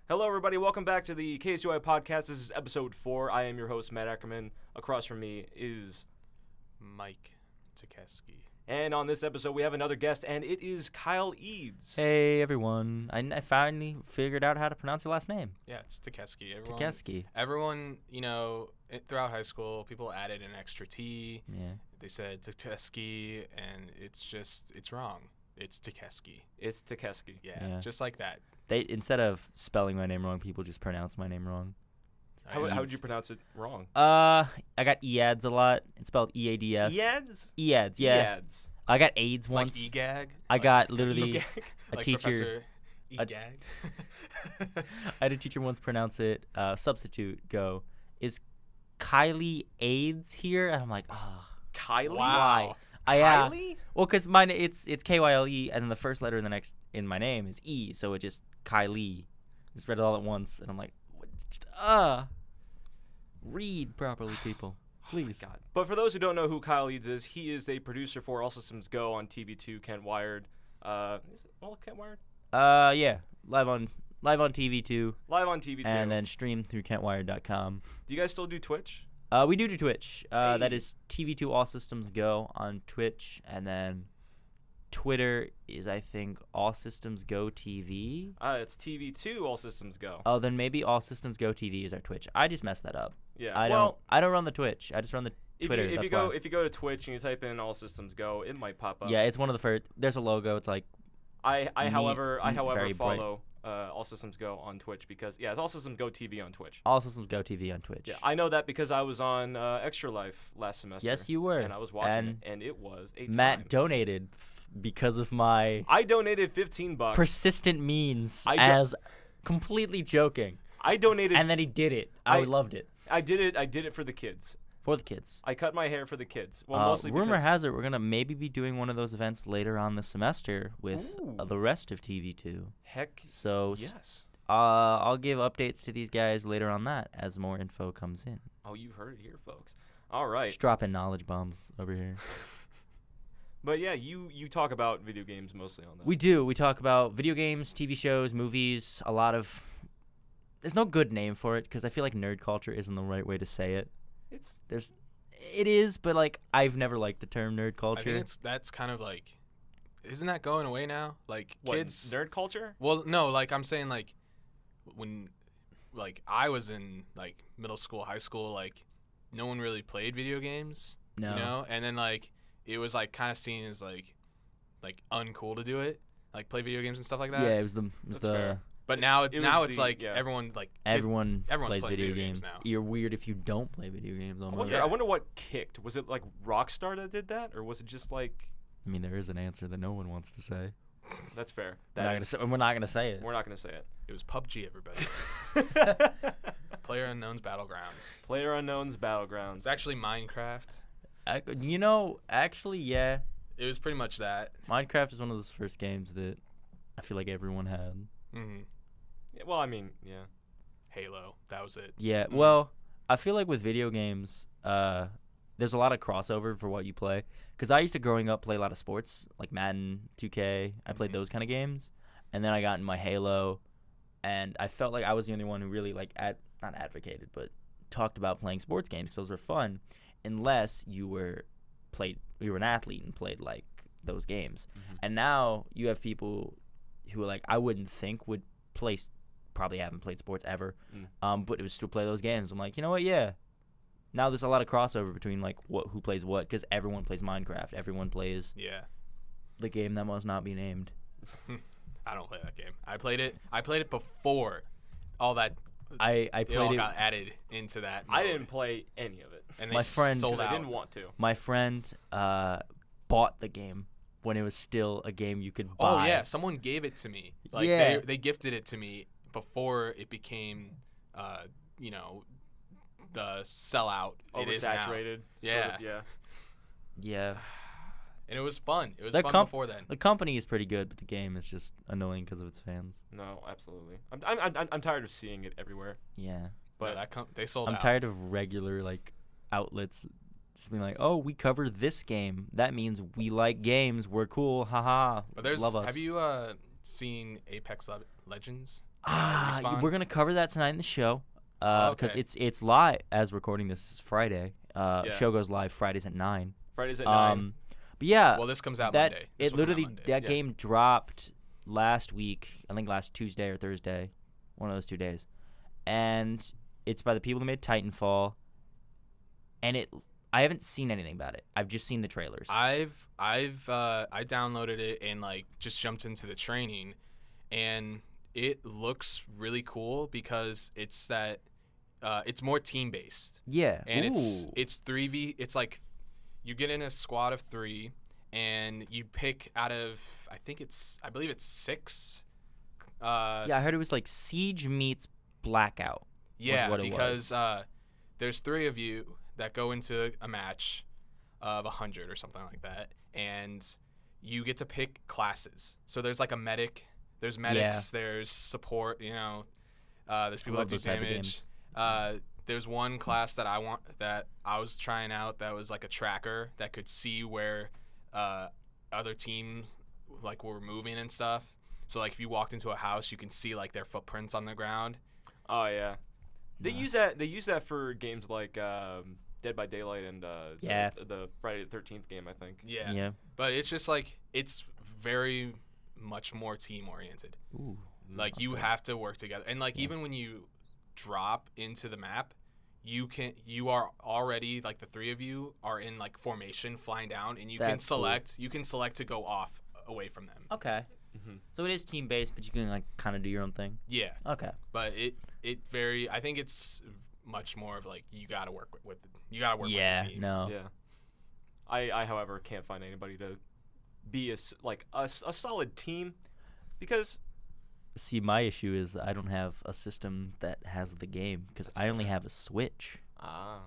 Hello, everybody. Welcome back to the KSUIF podcast. This is episode 4. I am your host, Matt Ackerman. Across from me is Mike Tikeski. And on this episode, we have another guest, and it is Kyle Eads. Hey, everyone. I finally figured out how to pronounce your last name. Yeah, it's Tikeski. Tikeski. Everyone, throughout high school, people added an extra T. Yeah. They said Tikeski, and it's wrong. It's Tikeski. It's Tikeski. Yeah, just like that. They instead of spelling my name wrong, people just pronounce my name wrong. How would you pronounce it wrong? I got Eads a lot. It's spelled E-A-D-S. Eads? Eads, yeah. Eads. I got AIDS once. Like E-Gag? I got literally a like teacher. Professor E-Gag? I had a teacher once pronounce it, substitute, go, is Kylie AIDS here? And I'm like, oh. Kylie? Wow. Kylie? Well, because mine, it's K-Y-L-E, and then the first letter in my name is E, so it just Kylie. Just read it all at once, and I'm like, read properly, people. Please. Oh my God. But for those who don't know who Kyle Eads is, he is a producer for All Systems Go on TV2, Kent Wired. Is it all Kent Wired? Yeah. Live on TV2. Live on TV2. And then stream through KentWired.com. Do you guys still do Twitch? We do Twitch. Hey. That is TV2 All Systems Go on Twitch, and then Twitter is, I think, All Systems Go TV. It's TV2 All Systems Go. Oh, then maybe All Systems Go TV is our Twitch. I just messed that up. Yeah. I don't run the Twitch. I just run the Twitter. If you go to Twitch and you type in All Systems Go, it might pop up. Yeah, it's one of the first. There's a logo. It's like however very follow All Systems Go on Twitch because it's All Systems Go TV on Twitch. All Systems Go TV on Twitch. Yeah, I know that because I was on Extra Life last semester. Yes, you were. And I was watching it, and it was a Matt time. donated because of my I donated $15. persistent means as completely joking. I donated, and then he did it. I loved it. I did it for the kids. For the kids. I cut my hair for the kids. Well, mostly rumor because has it we're gonna maybe be doing one of those events later on this semester with the rest of TV2. Heck, so yes. I'll give updates to these guys later on that as more info comes in. Oh, you've heard it here, folks. All right. Just dropping knowledge bombs over here. But yeah, you talk about video games mostly on that. We do. We talk about video games, TV shows, movies, a lot of. There's no good name for it because I feel like nerd culture isn't the right way to say it. It is, but like I've never liked the term nerd culture. I think that's kind of like, isn't that going away now? Like what, kids nerd culture? Well, no, like I'm saying like when like I was in like middle school, high school, like no one really played video games. No. You know? And then like it was like kind of seen as like uncool to do it, like play video games and stuff like that. Yeah, it was That's fair. But now it's like everyone everyone's playing video games now. You're weird if you don't play video games almost. I wonder what kicked. Was it like Rockstar that did that, or was it just like? I mean, there is an answer that no one wants to say. That's fair. We're not gonna say it. We're not gonna say it. It was PUBG, everybody. PlayerUnknown's Battlegrounds. PlayerUnknown's Battlegrounds. It's actually Minecraft. Actually, yeah. It was pretty much that. Minecraft is one of those first games that I feel like everyone had. Mm-hmm. Yeah, well, I mean, yeah. Halo. That was it. Yeah. Well, I feel like with video games, there's a lot of crossover for what you play. Because I used to, growing up, play a lot of sports, like Madden, 2K. I played those kind of games. And then I got in my Halo, and I felt like I was the only one who really, like, not advocated, but talked about playing sports games because those were fun, unless you were an athlete and played, like, those games. Mm-hmm. And now you have people who, like, I wouldn't think would probably haven't played sports ever, but it was still play those games. I'm like, you know what? Yeah. Now there's a lot of crossover between like who plays what, because everyone plays Minecraft. Everyone plays the game that must not be named. I don't play that game. I played it before all that. I played it. Got added into that mode. I didn't play any of it. And my friend sold out. I didn't want to. My friend bought the game when it was still a game you could buy. Oh yeah, someone gave it to me. Like they gifted it to me before it became, the sellout. Oversaturated. Yeah. Yeah. And it was fun. It was fun before then. The company is pretty good, but the game is just annoying because of its fans. No, absolutely. I'm tired of seeing it everywhere. Yeah. But they sold out. I'm tired of regular like outlets just being like, oh, we cover this game. That means we like games. We're cool. Haha. But love us. Have you seen Apex Legends? Respawn? We're gonna cover that tonight in the show. Oh, Because okay. it's live as recording this is Friday. Yeah. Show goes live Fridays at 9. Fridays at 9. But yeah, Well, this comes out that Monday. it literally Monday. that Yeah. game dropped last week. I think last Tuesday or Thursday, one of those 2 days, and it's by the people who made Titanfall. And I haven't seen anything about it. I've just seen the trailers. I downloaded it and like just jumped into the training, and it looks really cool because it's that it's more team based. Yeah, And Ooh. it's 3v. It's like you get in a squad of 3, and you pick out of I believe it's 6. Yeah, I heard it was like Siege meets Blackout. Yeah, what it because was. there's 3 of you that go into a match of 100 or something like that, and you get to pick classes. So there's like a medic. There's medics. There's support. There's people love that do those type of damage. There's one class that I was trying out that was like a tracker that could see where other teams like were moving and stuff. So like if you walked into a house, you can see like their footprints on the ground. Oh yeah. They Nice. use that for games like Dead by Daylight and Yeah. the Friday the 13th game, I think. Yeah. But it's just like it's very much more team oriented. Ooh. Like you have to work together, and like even when you drop into the map, you are already like the 3 of you are in like formation flying down, and you can That's cool. select to go off away from them. Okay. Mm-hmm. So it is team based, but you can like kind of do your own thing. Yeah, Okay. but I think it's much more of like you got to work with Yeah. with the team. No. Yeah. I however can't find anybody to be a solid team because See, my issue is I don't have a system that has the game because That's I only fair. have a Switch,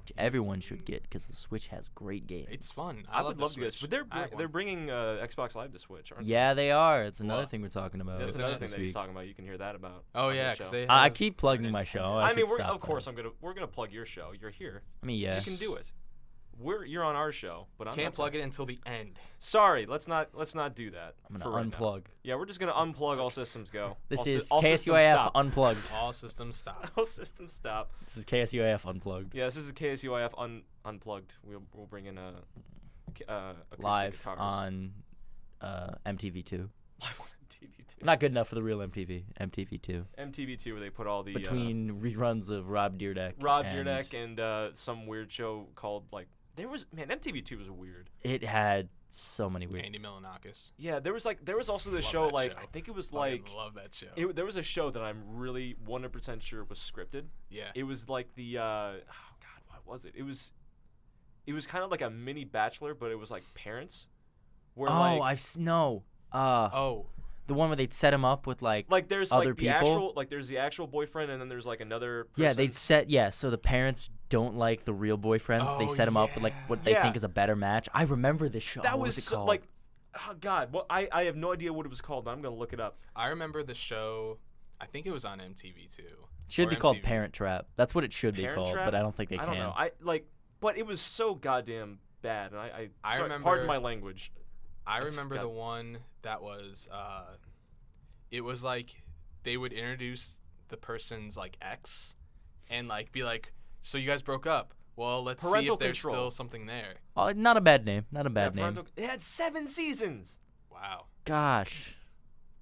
which everyone should get because the Switch has great games. It's fun. I love would the love to get Switch. but I have they're one. bringing Xbox Live to Switch, aren't Yeah, they are. It's another What? thing we're talking about. they? That's Isn't another it thing this that he's week. talking about. You can hear that about. Oh on yeah, the because show. they. I have keep plugging an my Nintendo. show. I mean, should we're, stop of course, that. we're gonna plug your show. You're here. I mean, yeah. You can do it. You're on our show, but I'm Can't not plug it until the end. Sorry, let's not do that. I'm for gonna right now. unplug. Yeah, we're just gonna unplug all systems go. This all is all systems KSUIF stop. unplugged. All systems stop. All systems stop. This is KSUIF unplugged. Yeah, this is a KSUIF unplugged. We'll bring in a acoustic Live guitars. on MTV2. Live on MTV2. Not good enough for the real MTV. MTV2. MTV2 where they put all the Between reruns of Rob Dyrdek. Rob and Dyrdek and some weird show called like MTV2 was weird. It had so many weird. Andy Milonakis. Yeah, there was also the Love show that like show. I think it was Fucking like love that show. there was a show that I'm really 100% sure was scripted. Yeah. It was like the oh god, what was it? It was kind of like a mini Bachelor, but it was like parents. Where Oh, like, Oh. the one where they'd set him up with like there's other like the people? actual there's the actual boyfriend and then there's like another person. yeah, they'd set so the parents don't like the real boyfriends. They Oh, set him up with like what they yeah. think is a better match. I remember this show. that What was it so, called? like oh god, well I have no idea what it was called, but I'm going to look it up. I remember the show. I think it was on MTV too. should or be called MTV. Parent Trap. That's what it should be Parent called, Trap? but I don't think they I can. don't know. But it was so goddamn bad and I sorry, remember- pardon my language. I That's remember got- the one that was. It was like they would introduce the person's like ex, and like be like, "So you guys broke up? Well, let's see Parental if there's control. still something there." Oh, not a bad name. Not a bad Yeah, name. It had 7 seasons. Wow. Gosh.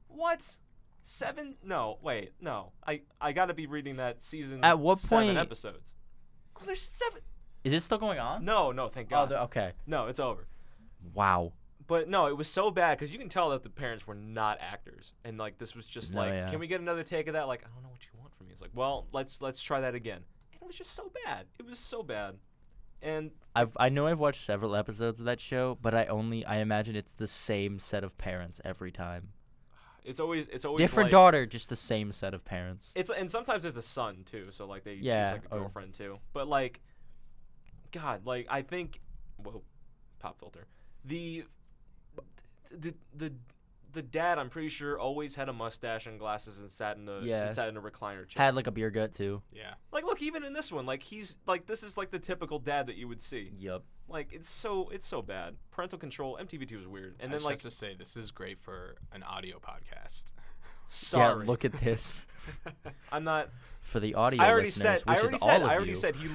What? 7? No, wait, no. I got to be reading that season. At what 7 point- episodes? Oh, there's 7. Is it still going on? No, thank Oh, God. okay. No, it's over. Wow. But no, it was so bad because you can tell that the parents were not actors, and like this was just No, like, yeah. can we get another take of that? Like, I don't know what you want from me. It's like, well, let's try that again. And it was just so bad. It was so bad, and I know I've watched several episodes of that show, but I imagine it's the same set of parents every time. it's always Different like, daughter, just the same set of parents. And sometimes it's a son too, so like they Yeah, choose like a oh. girlfriend too. But like, God, like I think, whoa, pop filter. The dad, I'm pretty sure, always had a mustache and glasses and sat in a recliner chair. Had like a beer gut too. Yeah. Like, look, even in this one, like he's like this is like the typical dad that you would see. Yup. Like it's so bad. Parental control. MTV2 is weird, and I then just like have to say this is great for an audio podcast. Sorry. Yeah, look at this. I'm not. For the audio I already listeners, said. which I already is said. all I of already you. said he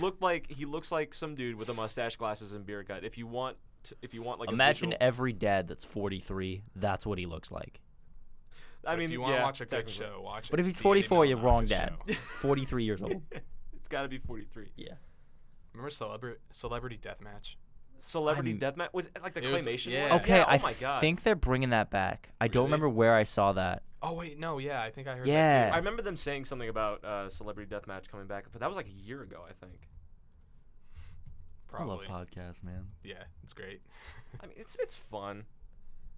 looks like some dude with a mustache, glasses, and beer gut. If you want like Imagine a visual, every dad that's 43. That's what he looks like. I mean, if you want to watch a good technically. show, watch it. But if he's The 44, Eddie you're Mel wrong, Marcus dad. show. 43 years old. It's got to be 43. Yeah. Remember Celebrity Deathmatch? Celebrity I'm- Deathmatch was like the It was- claymation yeah. one. Okay, Yeah, I oh my god. think they're bringing that back. I don't Really? remember where I saw that. Oh wait, no, yeah, I think I heard Yeah. that I too. remember them saying something about Celebrity Deathmatch coming back, but that was like a year ago, I think. Probably. I love podcasts, man. Yeah, it's great. I mean, it's fun,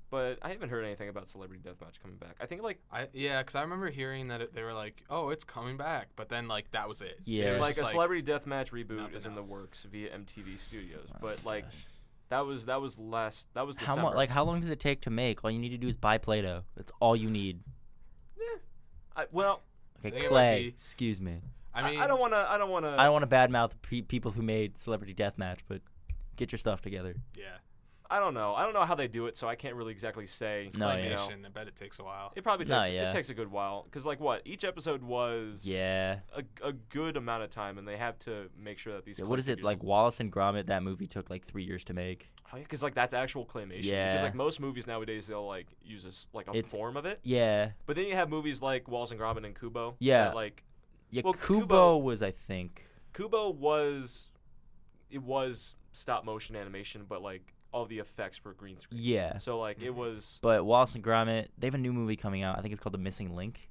but I haven't heard anything about Celebrity Deathmatch coming back. I think like Because I remember hearing that they were like, "Oh, it's coming back," but then like that was it. Yeah. It was like just a Celebrity Deathmatch reboot nothing is in the else. works via MTV Studios, Oh but my like gosh. that was December. How long does it take to make? All you need to do is buy Play-Doh. That's all you need. Well, Okay, I think it might Clay. be- Excuse me. I mean, I don't want to. I don't want to badmouth people who made Celebrity Deathmatch, but get your stuff together. yeah, I don't know. I don't know how they do it, so I can't really exactly say. No, yeah. you know. claymation. I bet it takes a while. It probably No, takes. yeah. It takes a good while because like what each episode was. Yeah. A good amount of time, and they have to make sure that these. Yeah, clay what is it figures- like? Wallace and Gromit. That movie took like 3 years to make. Because like that's actual claymation. Yeah. Because like most movies nowadays, they'll like use a It's- form of it. Yeah. But then you have movies like Wallace and Gromit and Kubo. Yeah. That, like Yeah. Well, Kubo Kubo- was, I think. Kubo was stop motion animation, but like all the effects were green screen. Yeah. So like it Mhm. was. But Wallace and Gromit, they have a new movie coming out. I think it's called The Missing Link.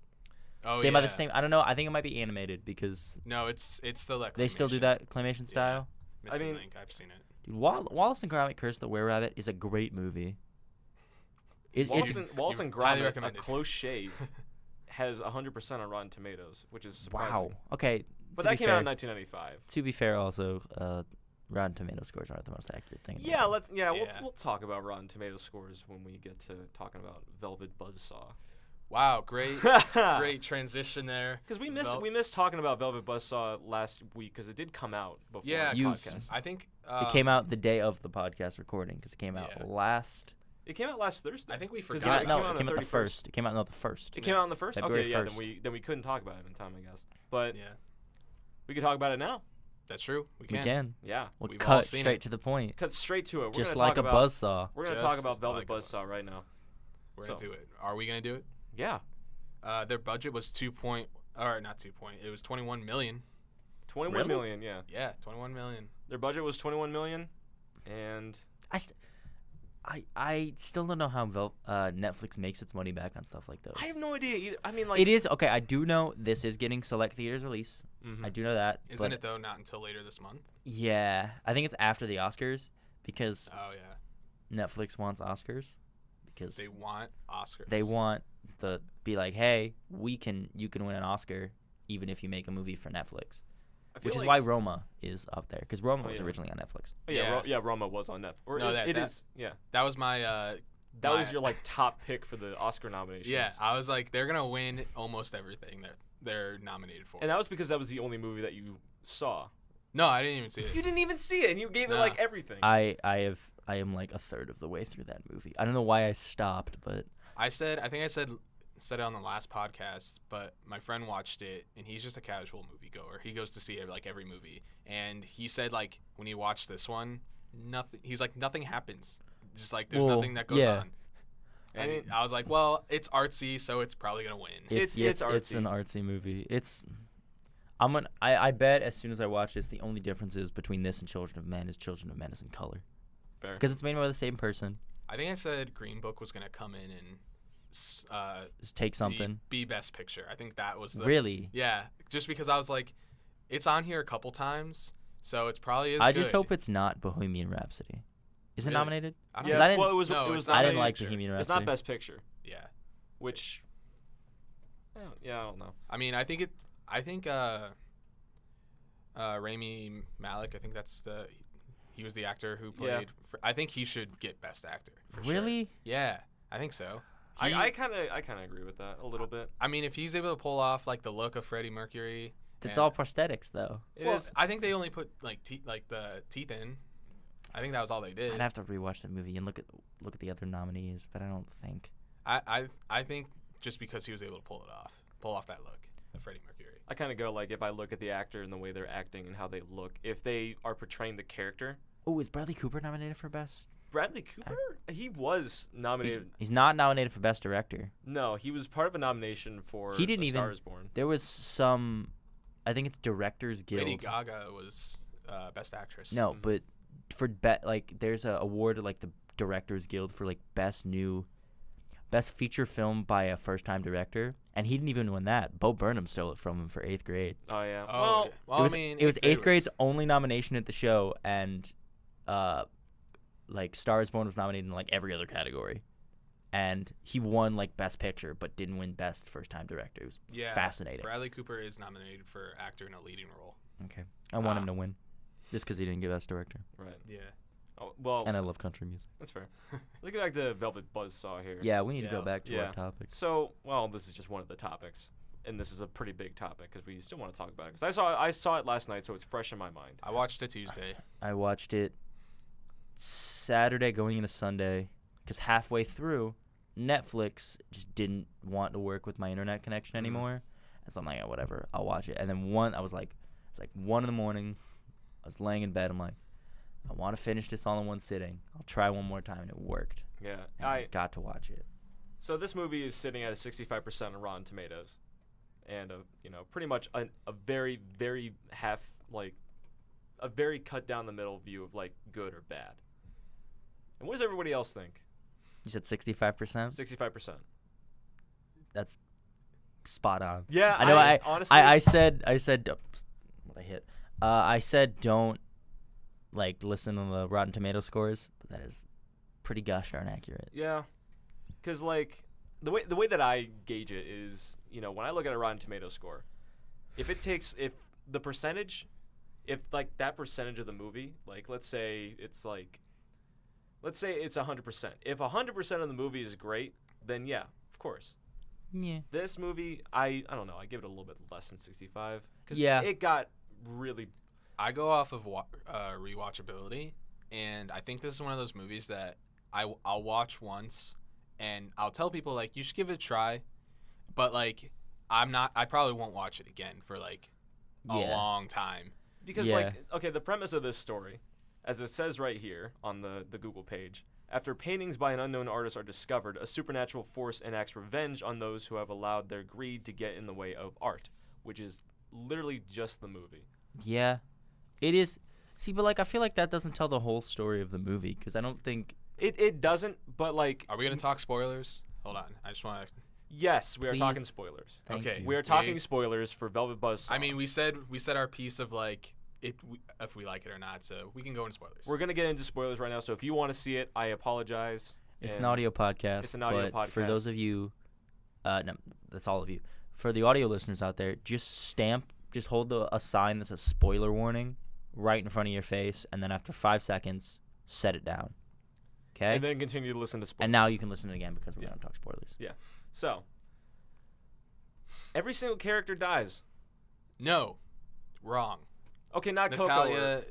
Oh Same yeah. by the same. I don't know. I think it might be animated because No, it's still that. they still do claymation. that claymation style. Missing mean- Link, I've seen it. Dude, Wallace and Gromit: Curse the Were-Rabbit is a great movie. It's Wallace and highly Gromit, a recommended. close shave, has 100% on Rotten Tomatoes, which is surprising. wow. Okay. But to that be came fair, out in 1995. To be fair, also, Rotten Tomato scores aren't the most accurate thing. Yeah, let's. Yeah, Yeah. We'll talk about Rotten Tomato scores when we get to talking about Velvet Buzzsaw. Wow, great, great transition there. Because we Vel- missed talking about Velvet Buzzsaw last week because it did come out before Yeah, the You- podcast. I think It came out the day of the podcast recording because it came out Yeah. last. It came out last Thursday. I think we 'Cause forgot. it No, came out it on came the out the 31st. first. It came out on the first. It came out on the first. February Okay, yeah. 1st. Then we couldn't talk about it in time, I guess. But Yeah, we can talk about it now. that's true. We We can. can. Yeah. We'll We've all cut seen straight it. to the point, Cut straight to it. We're just gonna like a talk about, buzzsaw. We're gonna talk Just about Velvet like a Buzzsaw right now. We're gonna So- do it. Are we gonna do it? Yeah. Their budget was not 2 point. It was 21 million. 21 Really? million. Yeah. Yeah, 21 million. Their budget was 21 million, and I still don't know how Netflix makes its money back on stuff like those. I have no idea either. I mean, like It is okay. I do know this is getting select theaters release. Mhm. I do know that. Isn't but it though? Not until later this month. Yeah, I think it's after the Oscars because Oh yeah, Netflix wants Oscars because they want Oscars. they want the be like, hey, you can win an Oscar even if you make a movie for Netflix, I feel which is like- why Roma is up there because Roma Oh, was yeah. originally on Netflix. Oh, yeah, Yeah. yeah, Roma was on Netflix. Or No, is, that- it that- is. Yeah, That was my. that was my- your like top pick for the Oscar nominations. Yeah, I was like, they're gonna win almost everything that they're nominated for. and that was because that was the only movie that you saw. No, I didn't even see it. You didn't even see it, and you gave it Nah. like everything. I am like a third of the way through that movie. I don't know why I stopped, but I think I said it on the last podcast, but my friend watched it, and he's just a casual moviegoer. He goes to see like every movie, and he said like when he watched this one, nothing. He's like nothing happens. Just like there's Well, nothing that goes yeah. on. And I mean- I was like, well, it's artsy, so it's probably gonna win. It's it's artsy. an artsy movie. I bet as soon as I watch this, the only difference is between this and Children of Men is Children of Men is in color Fair. because it's made by the same person. I think I said Green Book was gonna come in and Just take something. be best picture. I think that was the Really, Yeah, just because I was like, it's on here a couple times, so it's probably is I good. just hope it's not Bohemian Rhapsody. Is it Really? nominated? I don't Yeah, 'Cause I didn't- well, it was. No, it was it's not I not didn't Best like Picture. Bohemian It's Rhapsody. not Best Picture, Yeah, which. Yeah, I don't know. I mean, I think Rami Malek. I think he was the actor who Yeah. played. I think he should get Best Actor. For sure. Really? Yeah, I think so. I kind of agree with that a little bit. I mean, if he's able to pull off like the look of Freddie Mercury, It's and- all prosthetics though. It well, is- I think they only put like the teeth in. I think that was all they did. I'd have to rewatch the movie and look at the other nominees, but I don't think. I think just because he was able to pull off that look of Freddie Mercury. I kind of go like if I look at the actor and the way they're acting and how they look, if they are portraying the character. Oh, is Bradley Cooper nominated for Best? Bradley Cooper? He was nominated. He's not nominated for Best Director. No, he was part of a nomination for He didn't A even. Star Is Born. There was some. I think it's Directors Guild. Lady Gaga was Best Actress. No, but for like there's a award like the Directors Guild for like best feature film by a first-time director, and he didn't even win that. Bo Burnham stole it from him for 8th Grade. Oh yeah. Oh, well, It was 8th Grade's only nomination at the show, and like Star Is Born was nominated in like every other category, and he won like Best Picture, but didn't win Best First-Time Director. It was fascinating. Bradley Cooper is nominated for actor in a leading role. Okay, I want him to win, just because he didn't get Best Director. Right. Yeah. Oh, well, And I love country music. that's fair. Let's get back to Velvet Buzzsaw here. Yeah, we need to go Yeah. back to Yeah. our topics. So, well, this is just one of the topics, and this is a pretty big topic because we still want to talk about it. Because I saw it last night, so it's fresh in my mind. I watched it Tuesday. I watched it Saturday going into Sunday, because halfway through, Netflix just didn't want to work with my internet connection anymore. And so I'm like, whatever, I'll watch it. And then it's like 1 in the morning. I was laying in bed. I'm like, I want to finish this all in one sitting. I'll try one more time, and it worked. Yeah. And I got to watch it. So this movie is sitting at a 65% on Rotten Tomatoes, and pretty much a very, very a very cut down the middle view of like good or bad. And what does everybody else think? You said 65%? 65%. That's spot on. Yeah, I know. I honestly, I said what I hit. I said don't like listen to the Rotten Tomato scores, but that is pretty gosh darn accurate. Yeah, because like the way that I gauge it is, when I look at a Rotten Tomato score, if the percentage, like that percentage of the movie, like let's say it's 100%. If 100% of the movie is great, then yeah, of course. Yeah. This movie, I don't know, I give it a little bit less than 65 because it got really. I go off of rewatchability, and I think this is one of those movies that I'll watch once, and I'll tell people like you should give it a try, but like I probably won't watch it again for like a long time. Because the premise of this story, as it says right here on the Google page, after paintings by an unknown artist are discovered, a supernatural force enacts revenge on those who have allowed their greed to get in the way of art, which is literally just the movie. Yeah, it is. See, but like I feel like that doesn't tell the whole story of the movie, because I don't think it doesn't. But like, are we gonna talk spoilers? Hold on, I just want to. Yes, we are talking Please. spoilers. Okay, we are talking spoilers for Velvet Buzzsaw. I mean, we said our piece of like if we like it or not, so we can go into spoilers. We're gonna get into spoilers right now. So if you want to see it, I apologize. it's an audio podcast. It's an audio but podcast. For those of you, no, that's all of you. For the audio listeners out there, just hold a sign that's a spoiler warning right in front of your face, and then after 5 seconds, set it down. Okay? And then continue to listen to spoilers. And now you can listen again because we're going to talk spoilers. Yeah. So, every single character dies. No, wrong. Okay, not Natalia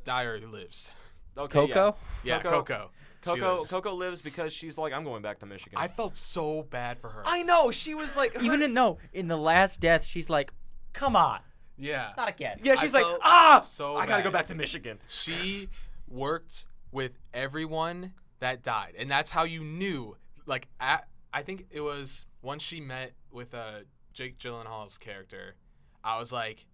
Dyer lives. Coco. Okay, Coco? Yeah, Coco. She lives. Coco lives because she's like, I'm going back to Michigan. I felt so bad for her. I know. She was like, in the last death, she's like, come on. Yeah. Not again. Yeah, she's I like, felt so I gotta go bad. back to Michigan. She worked with everyone that died, and that's how you knew. Like, I think it was once she met with Jake Gyllenhaal's character, I was like,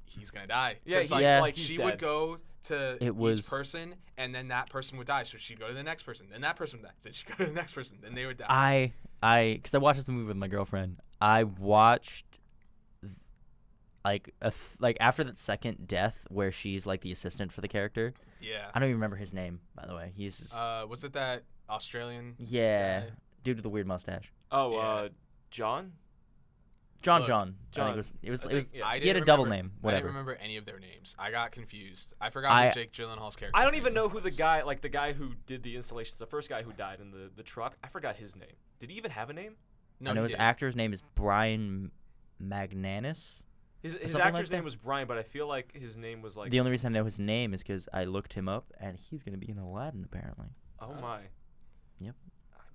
he's gonna die. Yeah, 'Cause, he's she dead. would go to was- each person, and then that person would die. So she'd go to the next person, then that person would die. Then she'd go to the next person, then they would die. Because I watched this movie with my girlfriend. I watched like after that second death where she's like the assistant for the character. Yeah. I don't even remember his name, by the way. He's just, Was it that Australian? yeah, guy? dude with the weird mustache. Oh, Yeah. John? John. Look, John. I John. think it was. I It was. think- yeah. I He had a didn't double remember- name. I Whatever. didn't remember any of their names. I got confused. I forgot who Jake Gyllenhaal's character. I don't even is. know who the guy who did the installations, the first guy who died in the truck. I forgot his name. Did he even have a name? No, I know he his didn't. actor's name is Brian Magnanis. His something actor's like that? name was Brian, but I feel like his name was like. The only reason I know his name is because I looked him up, and he's gonna be in Aladdin apparently. Oh my. Yep.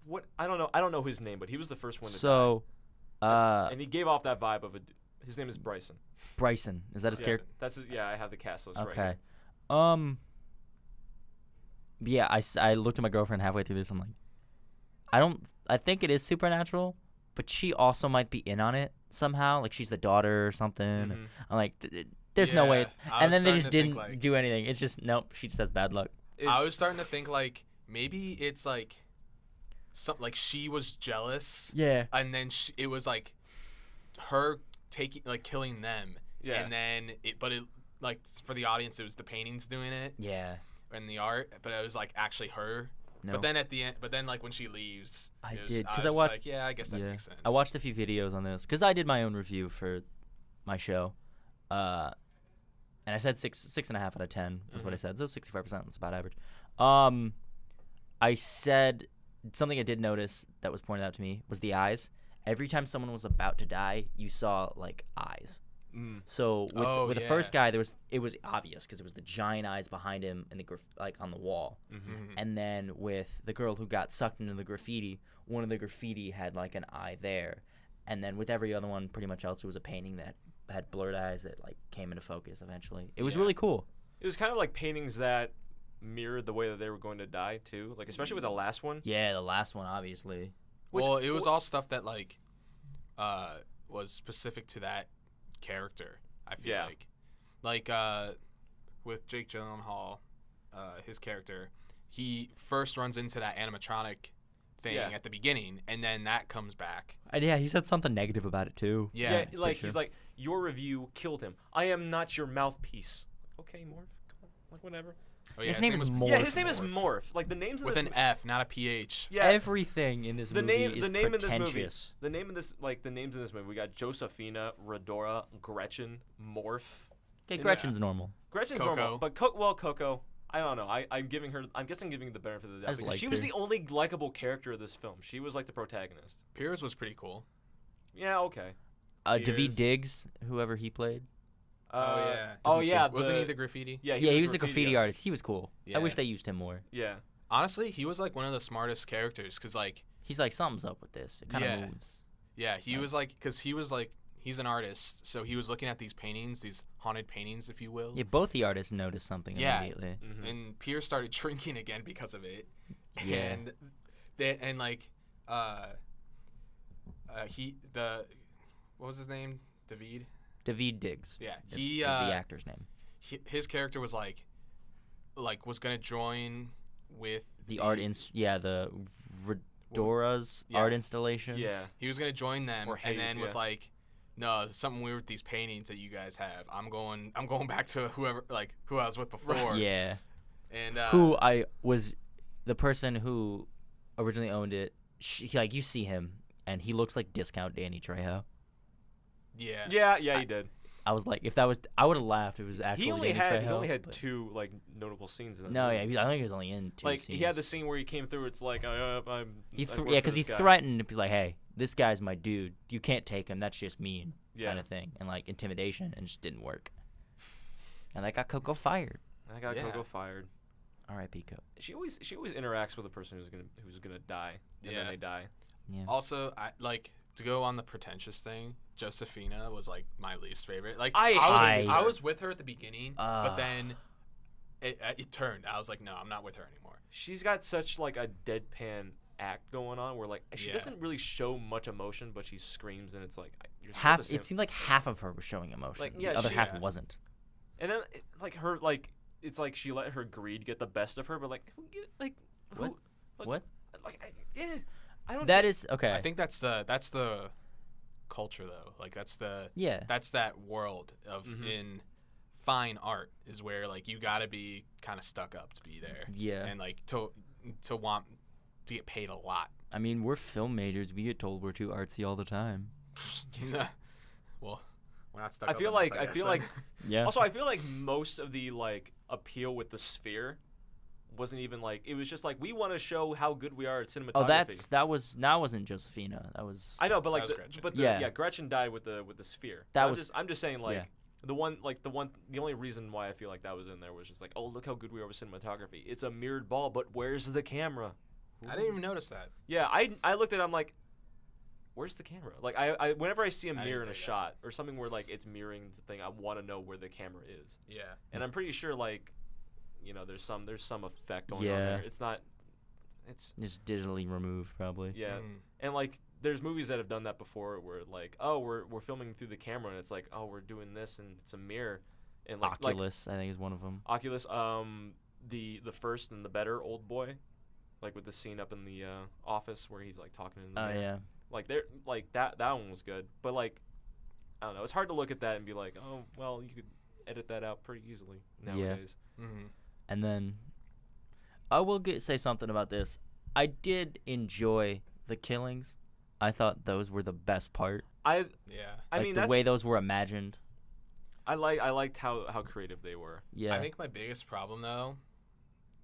what I don't know his name, but he was the first one to So, die. And he gave off that vibe of his name is Bryson. Bryson, is that his character? Yeah, I have the cast list right Okay. here. Yeah, I looked at my girlfriend halfway through this. I'm like, I think it is supernatural, but she also might be in on it somehow. Like she's the daughter or something. Mhm. I'm like, there's no way. And then they just didn't like, do anything. It's just nope. She just has bad luck. I was starting to think like maybe it's like like she was jealous. Yeah. And then it was like her killing them. Yeah. And then but it like for the audience it was the paintings doing it. Yeah. And the art, but it was like actually her. No. But then at the end, like when she leaves, I was, did I because was I watched. like, yeah, I guess that makes sense. I watched a few videos on this because I did my own review for my show, and I said 6.5 out of 10 was what I said. So 65%, that's about average. I said something I did notice that was pointed out to me was the eyes. Every time someone was about to die, you saw like eyes. So with the first guy, it was obvious because it was the giant eyes behind him and like on the wall. And then with the girl who got sucked into the graffiti, one of the graffiti had like an eye there. And then with every other one, pretty much else, it was a painting that had blurred eyes that like came into focus eventually. It was really cool. It was kind of like paintings that mirrored the way that they were going to die too. Like especially with the last one. Yeah, the last one obviously. Well, it was all stuff that like was specific to that character. I feel like with Jake Gyllenhaal, his character, he first runs into that animatronic thing at the beginning, and then that comes back. And yeah, he said something negative about it too. Yeah, like he's like, your review killed him. I am not your mouthpiece. Okay, Morph, come on, like whatever. Oh, yeah, his name is Morph. Yeah, his name is Morph. Like the names in with this an F, not a PH. Yeah, everything in this movie is in this movie. pretentious. The name in this, like the names in this movie, we got Josephina, Redora, Gretchen, Morph. Okay, Gretchen's normal. Gretchen's Coco. normal, but Coco. I don't know. I'm giving the benefit of the doubt because she was the only likable character of this film. She was like the protagonist. Piers was pretty cool. Yeah, okay. Daveed Diggs, whoever he played. Wasn't he the graffiti? Yeah, he was a graffiti artist. He was cool. Yeah. I wish they used him more. Yeah. Honestly, he was like one of the smartest characters because like he's like something's up with this. It kind of moves. Yeah, he was like because he was like he's an artist, so he was looking at these paintings, these haunted paintings, if you will. Yeah, both the artists noticed something immediately. And Piers started drinking again because of it. Yeah. What was his name? Daveed Diggs. Yeah, is the actor's name. His character was was gonna join with the Redora's art installation. Yeah, he was gonna join them, or Hayes, and then was like, "No, there's something weird with these paintings that you guys have. I'm going back to who I was with before." Yeah, and who I was, the person who originally owned it. You see him, and he looks like discount Danny Trejo. Yeah, he did. I was like, if that was, I would have laughed. If it was actually he only Trejo, had two like notable scenes in that. No, movie. I think he was only in two. Like scenes. he had the scene where he came through. It's like because he threatened. He's like, hey, this guy's my dude. You can't take him. That's just mean, kind of thing, and like intimidation, and it just didn't work. And that got Coco fired. Coco fired. R.I.P. Coco. She always interacts with a person who's gonna die, and then they die. Yeah. Also, to go on the pretentious thing, Josephina was like my least favorite. Like I was with her at the beginning, but then it turned. I was like, no, I'm not with her anymore. She's got such like a deadpan act going on where like she doesn't really show much emotion, but she screams and it's like it seemed like half of her was showing emotion. Like, the other half wasn't. And then it's like she let her greed get the best of her, but what? I don't. That is okay. I think that's the culture though. Like that's that world of in fine art is where like you gotta be kind of stuck up to be there. Yeah. And like to want to get paid a lot. I mean, we're film majors. We get told we're too artsy all the time. Well, we're not stuck. I feel like yeah. Also, I feel like most of the like appeal with the Sphere wasn't even like it was just like we want to show how good we are at cinematography. That wasn't Josephina. That was. I know, but like Gretchen. Gretchen died with the Sphere. I'm just saying like the only reason why I feel like that was in there was just like, oh, look how good we are with cinematography. It's a mirrored ball, but where's the camera? I didn't even notice that. Yeah, I looked at it, I'm like, where's the camera? Like, I whenever I see a mirror in a shot or something where, like, it's mirroring the thing, I want to know where the camera is. Yeah. And I'm pretty sure, like, you know, there's some effect going on there. It's not... It's just digitally removed, probably. Yeah. And, like, there's movies that have done that before where, like, oh, we're filming through the camera, and it's like, oh, we're doing this, and it's a mirror. And like, Oculus, I think, is one of them. Oculus, the first and the better Old Boy, like with the scene up in the office where he's like talking in the mirror. Yeah. Like there, like that one was good, but like I don't know, it's hard to look at that and be like, oh well, you could edit that out pretty easily nowadays. Yeah. And then I will say something about this. I did enjoy the killings. I thought those were the best part. I like mean the way those were imagined. I liked how creative they were. Yeah. I think my biggest problem though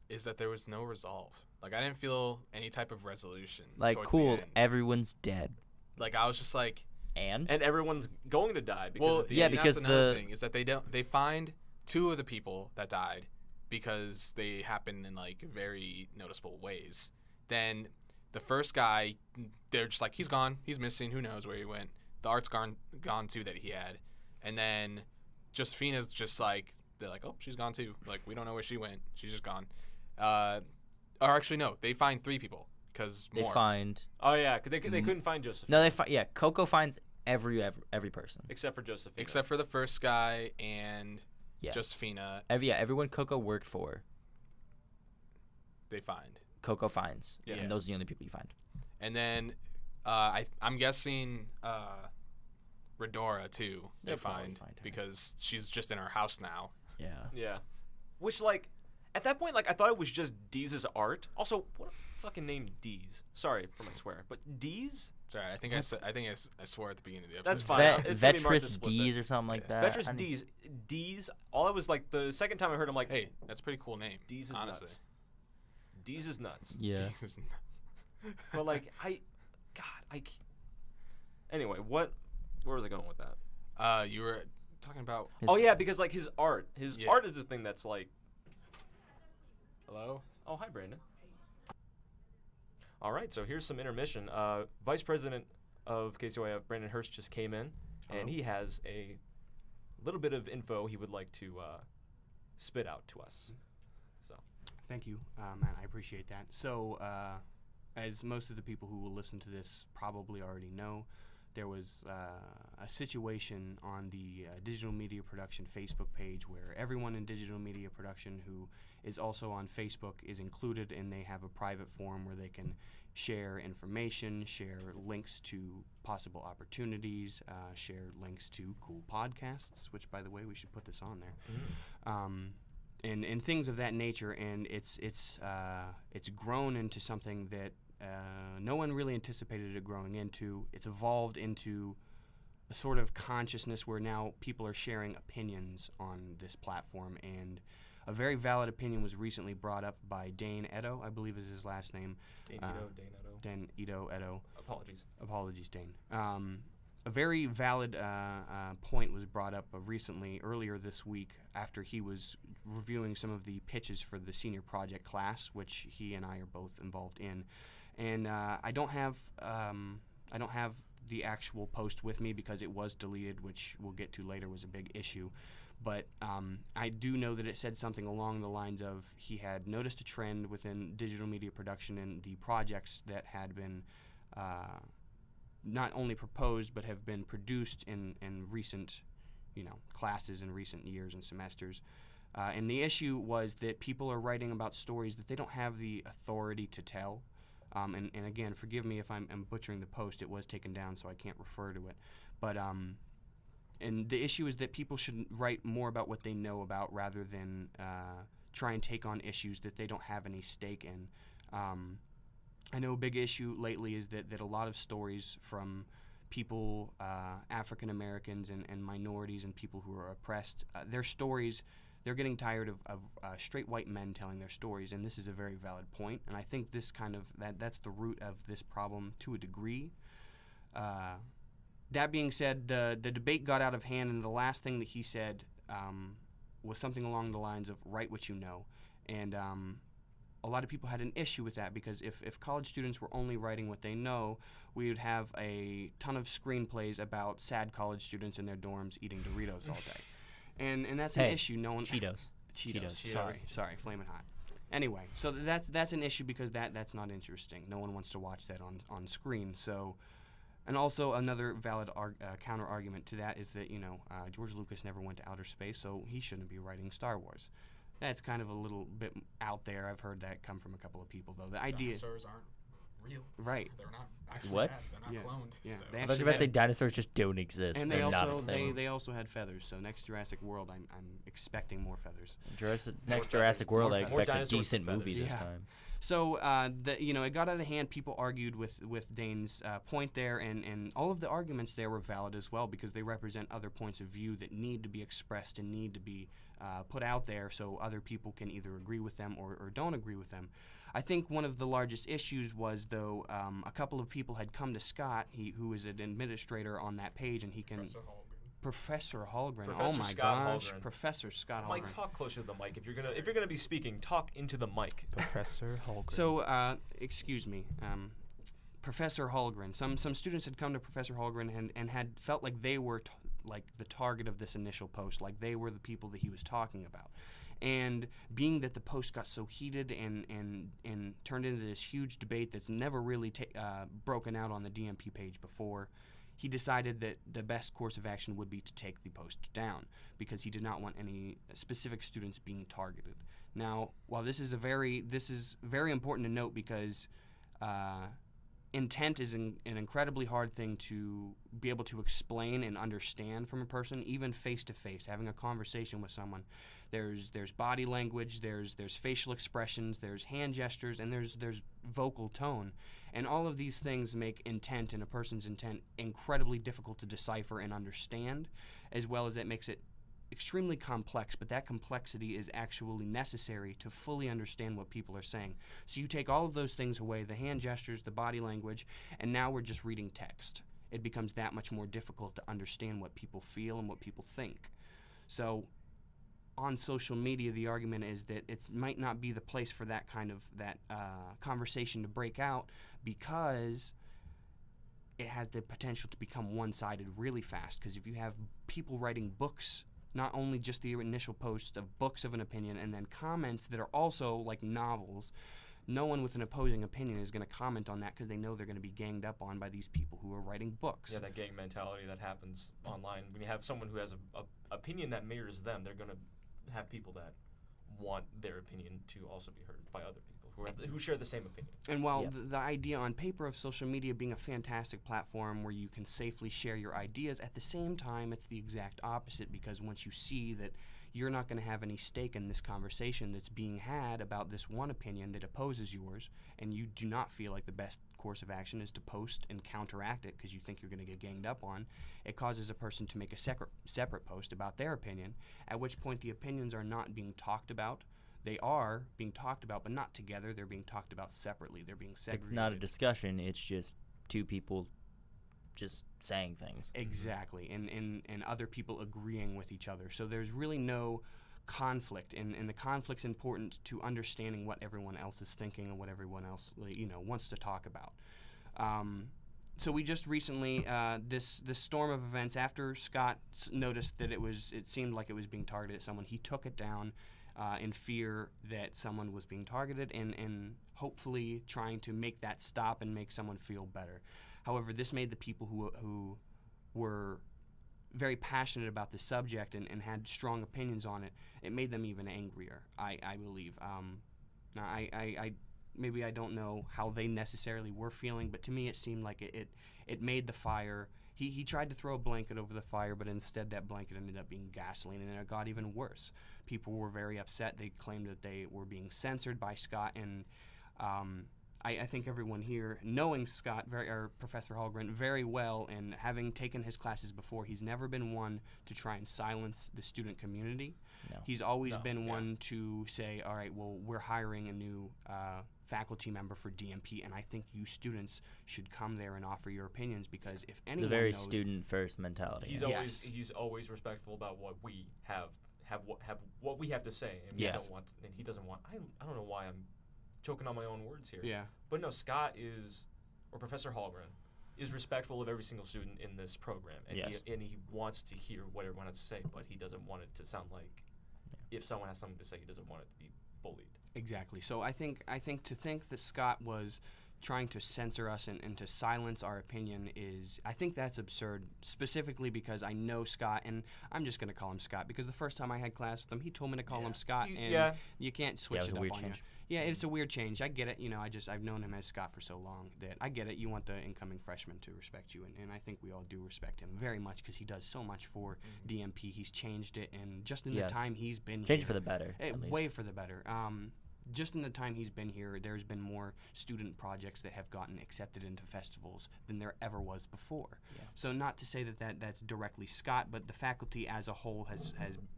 is that there was no resolve. Like I didn't feel any type of resolution. Like cool, everyone's dead. Like I was just like, and everyone's going to die because because that's another thing is that they find 2 of the people that died because they happen in like very noticeable ways. Then the first guy, they're just like, he's gone, he's missing, who knows where he went. The art's gone too that he had, and then Josefina's just like, they're like, oh, she's gone too. Like, we don't know where she went. She's just gone. Or actually, no, they find 3 people because they find. Oh yeah, cause they couldn't find Josefina. No, they yeah. Coco finds every person except for Josefina. Except for the first guy and Josefina. Everyone Coco worked for. They find. Coco finds. Yeah. And those are the only people you find. And then, I'm guessing. Redora too. They find because she's just in her house now. Yeah. Yeah. Which like, at that point, like I thought it was just Deez's art. Also, what a fucking name, Deez. Sorry for my swear, but Deez. Sorry, I think I swore at the beginning of the episode. That's fine. It's Vetrus Deez or something like that. Vetrus Deez. Deez. All I was like the second time I heard him like, hey, that's a pretty cool name. Deez is honestly. Nuts. Deez is nuts. Yeah. Deez is nuts. But like anyway, where was I going with that? You were talking about. Oh yeah, because like his art is the thing that's like. Hello. Oh hi Brandon. All right, so here's some intermission. Vice President of KSUIF, Brandon Hurst, just came in, and he has a little bit of info he would like to spit out to us. So. Thank you, Matt. I appreciate that. So, as most of the people who will listen to this probably already know, there was a situation on the Digital Media Production Facebook page where everyone in digital media production who is also on Facebook is included, and they have a private forum where they can share information, share links to possible opportunities, share links to cool podcasts, which, by the way, we should put this on there, and things of that nature. And it's grown into something that no one really anticipated it growing into. It's evolved into a sort of consciousness where now people are sharing opinions on this platform, and a very valid opinion was recently brought up by Dane Edo, I believe is his last name. Dane Edo. Apologies, Dane. A very valid point was brought up earlier this week, after he was reviewing some of the pitches for the senior project class, which he and I are both involved in. And I don't have the actual post with me because it was deleted, which we'll get to later was a big issue. But I do know that it said something along the lines of he had noticed a trend within digital media production and the projects that had been not only proposed but have been produced in recent classes in recent years and semesters. And the issue was that people are writing about stories that they don't have the authority to tell. And again, forgive me if I'm butchering the post. It was taken down, so I can't refer to it. But and the issue is that people should write more about what they know about rather than try and take on issues that they don't have any stake in. I know a big issue lately is that a lot of stories from people, African Americans and minorities and people who are oppressed, their stories, they're getting tired of straight white men telling their stories, and this is a very valid point. And I think this that's the root of this problem to a degree. That being said, the debate got out of hand, and the last thing that he said was something along the lines of "write what you know," and a lot of people had an issue with that because if college students were only writing what they know, we would have a ton of screenplays about sad college students in their dorms eating Doritos all day. And that's an issue. No one Cheetos. Cheetos. Sorry, Flamin' Hot. Anyway, so that's an issue because that's not interesting. No one wants to watch that on screen. So, and also another valid counter argument to that is that George Lucas never went to outer space, so he shouldn't be writing Star Wars. That's kind of a little bit out there. I've heard that come from a couple of people, though. The idea Dinosaurs aren't real. Right. They're not actually What? bad. They're not cloned. Yeah. So. They I thought you were actually about to say had- dinosaurs just don't exist. and They're they not a also thing. they also had feathers. So next Jurassic World, I'm expecting more feathers. Next feathers. Jurassic World, More I feathers. More expect a dinosaurs decent with movie feathers. this Yeah. time. So it got out of hand. People argued with Dane's point there, and all of the arguments there were valid as well because they represent other points of view that need to be expressed and need to be put out there so other people can either agree with them or don't agree with them. I think one of the largest issues was, though, a couple of people had come to Scott, who is an administrator on that page, and he can... Professor Hallgren. Professor Oh my Scott gosh, Hallgren. Professor Scott Hallgren. Mike, talk closer to the mic. If you're gonna be speaking, talk into the mic. Professor Holger. So, excuse me, Professor Hallgren. Some students had come to Professor Hallgren and had felt like they were like the target of this initial post, like they were the people that he was talking about. And being that the post got so heated and turned into this huge debate that's never really broken out on the DMP page before, he decided that the best course of action would be to take the post down because he did not want any specific students being targeted. Now, while this is very important to note because intent is an incredibly hard thing to be able to explain and understand from a person, even face to face, having a conversation with someone. There's body language, there's facial expressions, there's hand gestures, and there's vocal tone. And all of these things make intent and a person's intent incredibly difficult to decipher and understand, as well as it makes it extremely complex, but that complexity is actually necessary to fully understand what people are saying. So you take all of those things away, the hand gestures, the body language, and now we're just reading text. It becomes that much more difficult to understand what people feel and what people think. So on social media, the argument is that it might not be the place for that kind of conversation to break out because it has the potential to become one-sided really fast. Because if you have people writing books, not only just the initial post of books of an opinion and then comments that are also like novels, no one with an opposing opinion is going to comment on that because they know they're going to be ganged up on by these people who are writing books. Yeah, that gang mentality that happens online. When you have someone who has a opinion that mirrors them, they're going to have people that want their opinion to also be heard by other people who share the same opinion. And while Yep. the idea on paper of social media being a fantastic platform where you can safely share your ideas, at the same time it's the exact opposite because once you see that you're not going to have any stake in this conversation that's being had about this one opinion that opposes yours, and you do not feel like the best course of action is to post and counteract it because you think you're going to get ganged up on, it causes a person to make a separate post about their opinion, at which point the opinions are not being talked about. They are being talked about, but not together. They're being talked about separately. They're being segregated. It's not a discussion. It's just two people just saying things. Exactly, and other people agreeing with each other. So there's really no conflict, and the conflict's important to understanding what everyone else is thinking and what everyone else wants to talk about. So we just recently this storm of events after Scott noticed that it seemed like it was being targeted at someone. He took it down in fear that someone was being targeted and hopefully trying to make that stop and make someone feel better. However, this made the people who were very passionate about the subject and had strong opinions on it, it made them even angrier, I believe. Now, I maybe I don't know how they necessarily were feeling, but to me it seemed like it made the fire. He tried to throw a blanket over the fire, but instead that blanket ended up being gasoline, and it got even worse. People were very upset. They claimed that they were being censored by Scott, and I think everyone here, knowing Scott, or Professor Hallgren, very well, and having taken his classes before, he's never been one to try and silence the student community. No. He's always been one to say, all right, well, we're hiring a new faculty member for DMP, and I think you students should come there and offer your opinions because if anyone The very knows, student-first mentality. He's Yes. he's always respectful about what we have what we have to say, and Yes. we don't want, and he doesn't want. I don't know why I'm choking on my own words here. Yeah. But no, Scott is, or Professor Hallgren, is respectful of every single student in this program, and he wants to hear what everyone has to say, but he doesn't want it to sound like if someone has something to say, he doesn't want it to be bullied. Exactly. So I think to think that Scott was trying to censor us and to silence our opinion I think that's absurd, specifically because I know Scott, and I'm just going to call him Scott because the first time I had class with him, he told me to call him Scott, and you can't switch it up on you. Yeah, it's a weird change. I get it. I've known him as Scott for so long that I get it. You want the incoming freshman to respect you, and I think we all do respect him very much because he does so much for DMP. He's changed it, and just in the time he's been changed for the better. Way for the better. Just in the time he's been here, there's been more student projects that have gotten accepted into festivals than there ever was before. Yeah. So not to say that's directly Scott, but the faculty as a whole has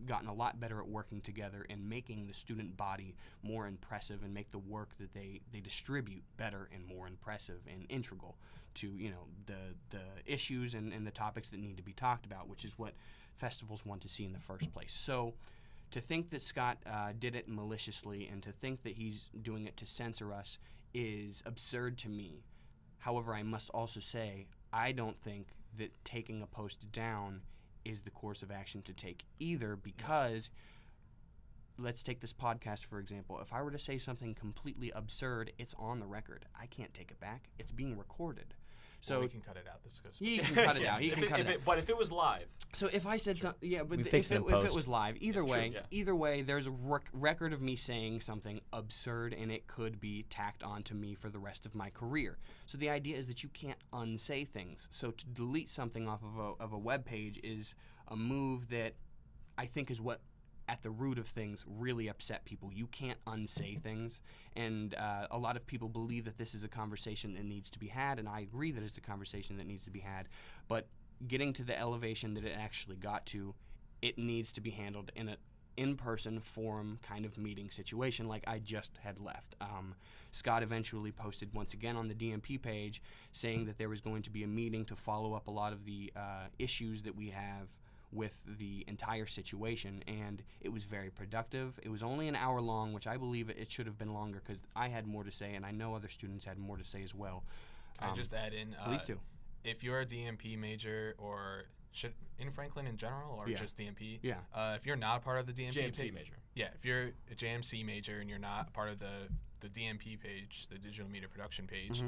gotten a lot better at working together and making the student body more impressive and make the work that they distribute better and more impressive and integral to the issues and the topics that need to be talked about, which is what festivals want to see in the first place. So to think that Scott did it maliciously and to think that he's doing it to censor us is absurd to me. However, I must also say I don't think that taking a post down is the course of action to take either, because let's take this podcast, for example. If I were to say something completely absurd, it's on the record. I can't take it back. It's being recorded. So we can cut it out. This goes. He can cut it out. He can cut it out. But if it was live. So if I said something, but if it was live, either way, there's a record of me saying something absurd, and it could be tacked onto me for the rest of my career. So the idea is that you can't unsay things. So to delete something off of a web page is a move that I think is what, at the root of things, really upset people. You can't unsay things, and a lot of people believe that this is a conversation that needs to be had, and I agree that it's a conversation that needs to be had, but getting to the elevation that it actually got to, it needs to be handled in an in-person forum kind of meeting situation like I just had left. Scott eventually posted once again on the DMP page saying that there was going to be a meeting to follow up a lot of the issues that we have with the entire situation, and it was very productive. It was only an hour long, which I believe it should have been longer because I had more to say, and I know other students had more to say as well. Can I just add in? Please do. If you're a DMP major, or in Franklin in general, or just DMP, if you're not a part of the DMP major. Yeah, if you're a JMC major and you're not part of the DMP page, the digital media production page,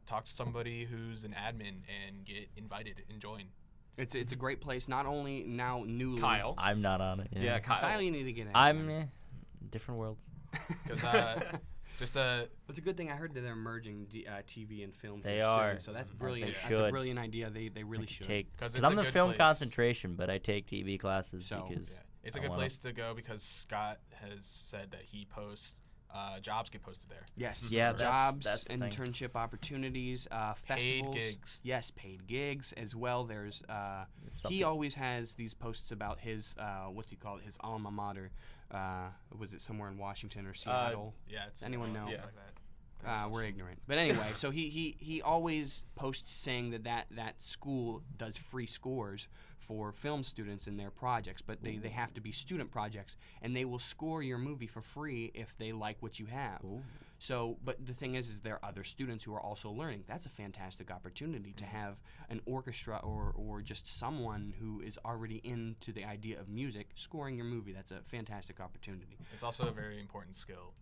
talk to somebody who's an admin and get invited and join. It's a great place. Not only now newly. Kyle. I'm not on it. Yeah, Kyle, you need to get in. I'm different worlds. Because it's a good thing. I heard that they're merging TV and film. They are. Soon, so that's brilliant. They that's a brilliant idea. They really should. Because I'm the film concentration, but I take TV classes because it's a good place to go because Scott has said that he posts. Jobs get posted there. Yes. Yeah. Jobs, that's the internship opportunities, festivals. Paid gigs. Yes, paid gigs as well. There's he always has these posts about his what's he called? His alma mater. Was it somewhere in Washington or Seattle? Yeah. It's anyone know? Yeah. Like that. We're ignorant. But anyway, so he always posts saying that school does free scores for film students in their projects, but they have to be student projects, and they will score your movie for free if they like what you have. Ooh. So, but the thing is there are other students who are also learning. That's a fantastic opportunity to have an orchestra or just someone who is already into the idea of music scoring your movie. That's a fantastic opportunity. It's also a very important skill.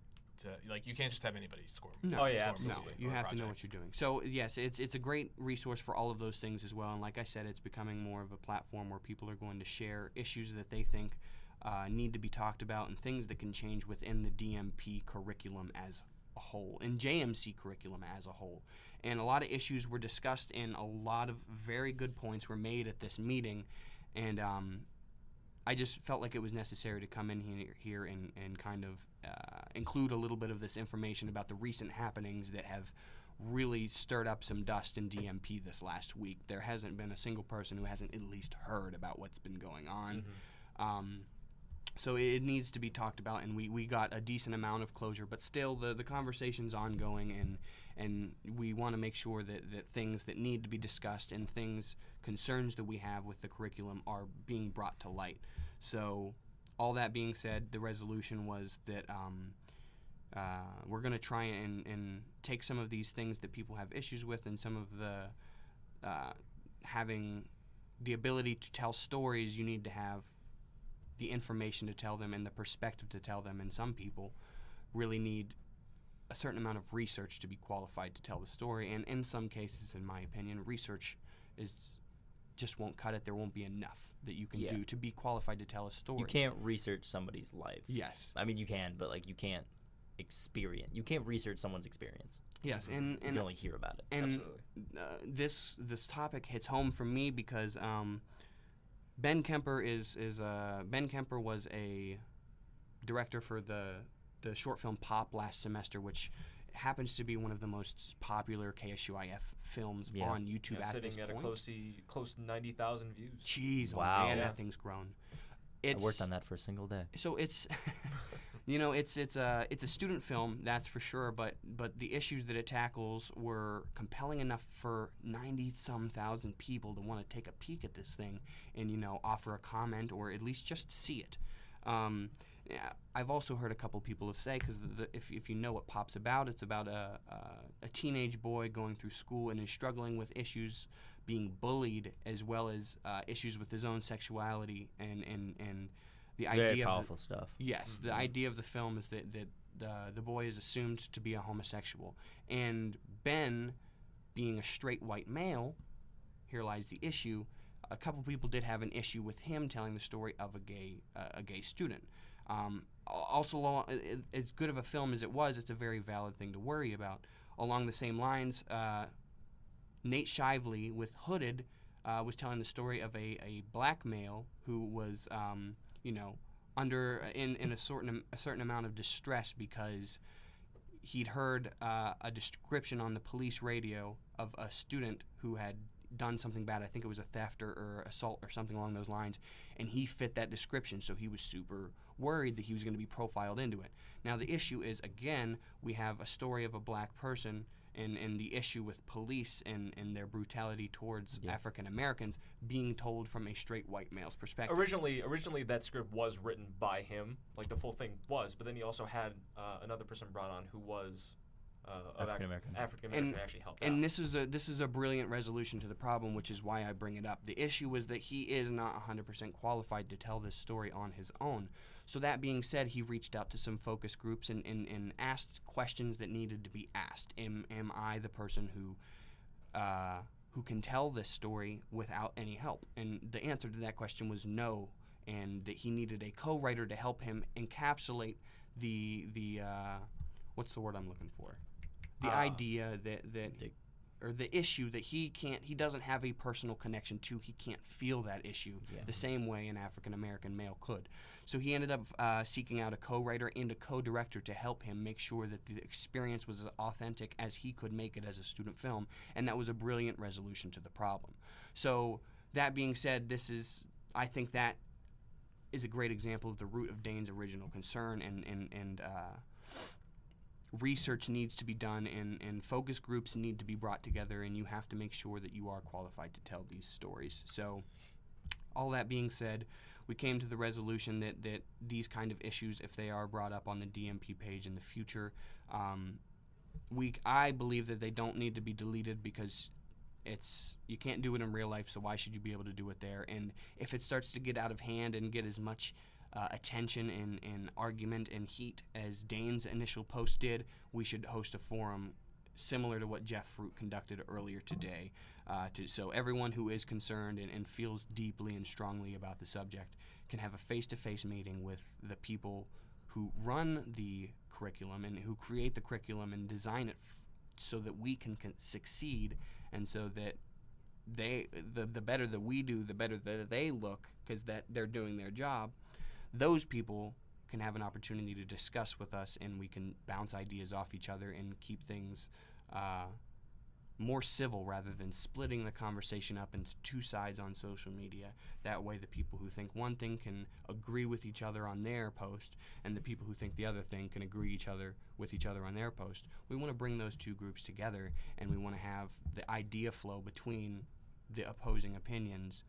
You can't just have anybody score. No, absolutely. You have to know what you're doing. So yes, it's a great resource for all of those things as well. And like I said, it's becoming more of a platform where people are going to share issues that they think need to be talked about and things that can change within the DMP curriculum as a whole, and JMC curriculum as a whole. And a lot of issues were discussed, and a lot of very good points were made at this meeting. And I just felt like it was necessary to come in here and kind of include a little bit of this information about the recent happenings that have really stirred up some dust in DMP this last week. There hasn't been a single person who hasn't at least heard about what's been going on. So it needs to be talked about, and we got a decent amount of closure, but still the conversation's ongoing, and we want to make sure that things that need to be discussed and concerns that we have with the curriculum are being brought to light. So all that being said, the resolution was that we're going to try and take some of these things that people have issues with, and some of the having the ability to tell stories. You need to have the information to tell them and the perspective to tell them, and some people really need a certain amount of research to be qualified to tell the story, and in some cases, in my opinion, research just won't cut it. There won't be enough that you can do to be qualified to tell a story. You can't research somebody's life. Yes. I mean, you can, but like you can't research someone's experience. Yes, you can only hear about it. And this topic hits home for me because Ben Kemper was a director for the short film Pop last semester, which happens to be one of the most popular KSUIF films on YouTube at this point. Sitting at a close to 90,000 views. Jeez, wow. Oh man, that thing's grown. I worked on that for a single day. So it's, it's a student film, that's for sure. But the issues that it tackles were compelling enough for 90-some thousand people to want to take a peek at this thing and offer a comment or at least just see it. I've also heard a couple people have say, because if you know what Pop's about, it's about a teenage boy going through school and is struggling with issues, being bullied, as well as issues with his own sexuality and the Very idea. powerful stuff. Yes, the idea of the film is that the boy is assumed to be a homosexual, and Ben, being a straight white male, here lies the issue. A couple people did have an issue with him telling the story of a gay student. Also, as good of a film as it was, it's a very valid thing to worry about. Along the same lines, Nate Shively with Hooded was telling the story of a black male who was, under in a certain amount of distress because he'd heard a description on the police radio of a student who had done something bad. I think it was a theft or assault or something along those lines, and he fit that description, so he was super worried that he was going to be profiled into it. Now the issue is, again, we have a story of a black person and the issue with police and their brutality towards African Americans being told from a straight white male's perspective. Originally that script was written by him, like the full thing was, but then he also had another person brought on who was African American actually helped out. And this is a brilliant resolution to the problem, which is why I bring it up. The issue is that he is not 100% qualified to tell this story on his own. So that being said, he reached out to some focus groups and asked questions that needed to be asked. Am I the person who can tell this story without any help? And the answer to that question was no, and that he needed a co-writer to help him encapsulate the what's the word I'm looking for? The idea or the issue that he doesn't have a personal connection to. He can't feel that issue the same way an African American male could. So he ended up seeking out a co-writer and a co-director to help him make sure that the experience was as authentic as he could make it as a student film, and that was a brilliant resolution to the problem. So that being said, I think that is a great example of the root of Dane's original concern, and research needs to be done, and focus groups need to be brought together, and you have to make sure that you are qualified to tell these stories. So all that being said, we came to the resolution that these kind of issues, if they are brought up on the DMP page in the future, I believe that they don't need to be deleted, because you can't do it in real life, so why should you be able to do it there? And if it starts to get out of hand and get as much attention and argument and heat as Dane's initial post did, we should host a forum similar to what Jeff Fruit conducted earlier today, so everyone who is concerned and feels deeply and strongly about the subject can have a face-to-face meeting with the people who run the curriculum and who create the curriculum and design it so that we can succeed, and so that the better that we do, the better that they look, because that they're doing their job. Those people can have an opportunity to discuss with us, and we can bounce ideas off each other and keep things more civil, rather than splitting the conversation up into two sides on social media. That way the people who think one thing can agree with each other on their post, and the people who think the other thing can agree with each other on their post. We want to bring those two groups together, and we want to have the idea flow between the opposing opinions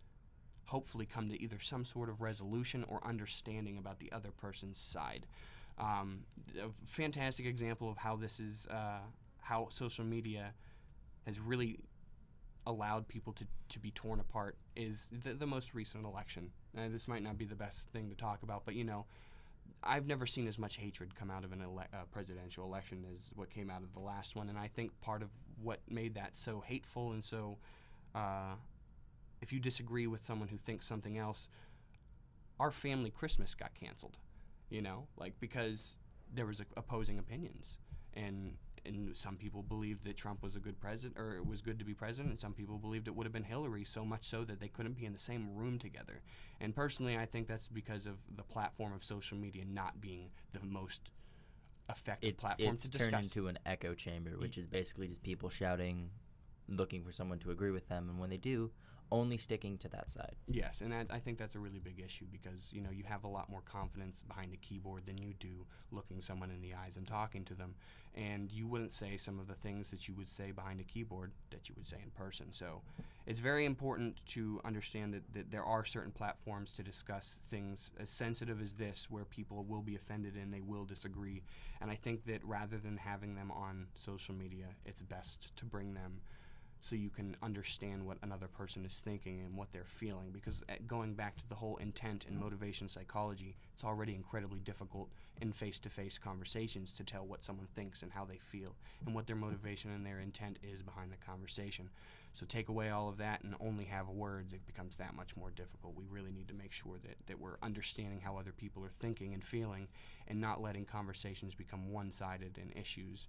hopefully come to either some sort of resolution or understanding about the other person's side. A fantastic example of how this is how social media has really allowed people to be torn apart is the most recent election. This might not be the best thing to talk about, but I've never seen as much hatred come out of a presidential election as what came out of the last one, and I think part of what made that so hateful and so if you disagree with someone who thinks something else, our family Christmas got canceled, because there was opposing opinions, and some people believed that Trump was a good president, or it was good to be president, and some people believed it would have been Hillary, so much so that they couldn't be in the same room together. And personally, I think that's because of the platform of social media not being the most effective platform to discuss. It's turned into an echo chamber, which is basically just people shouting, looking for someone to agree with them, and when they do, only sticking to that side. Yes, and I think that's a really big issue because, you have a lot more confidence behind a keyboard than you do looking someone in the eyes and talking to them. And you wouldn't say some of the things that you would say behind a keyboard that you would say in person. So it's very important to understand that there are certain platforms to discuss things as sensitive as this where people will be offended and they will disagree. And I think that rather than having them on social media, it's best to bring them so you can understand what another person is thinking and what they're feeling. Because going back to the whole intent and motivation psychology, it's already incredibly difficult in face-to-face conversations to tell what someone thinks and how they feel and what their motivation and their intent is behind the conversation. So take away all of that and only have words, it becomes that much more difficult. We really need to make sure that we're understanding how other people are thinking and feeling and not letting conversations become one-sided and issues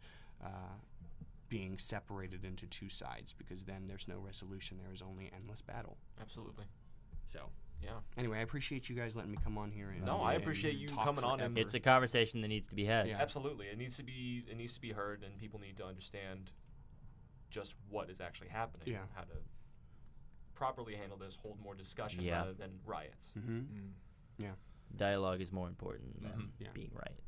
being separated into two sides, because then there's no resolution. There is only endless battle. Absolutely. So, yeah. Anyway, I appreciate you guys letting me come on here. And I appreciate you coming on. And it's a conversation that needs to be had. Yeah. Absolutely. It needs to be heard, and people need to understand just what is actually happening. Yeah. How to properly handle this, hold more discussion Yeah. rather than riots. Yeah. Dialogue is more important than Yeah. being right.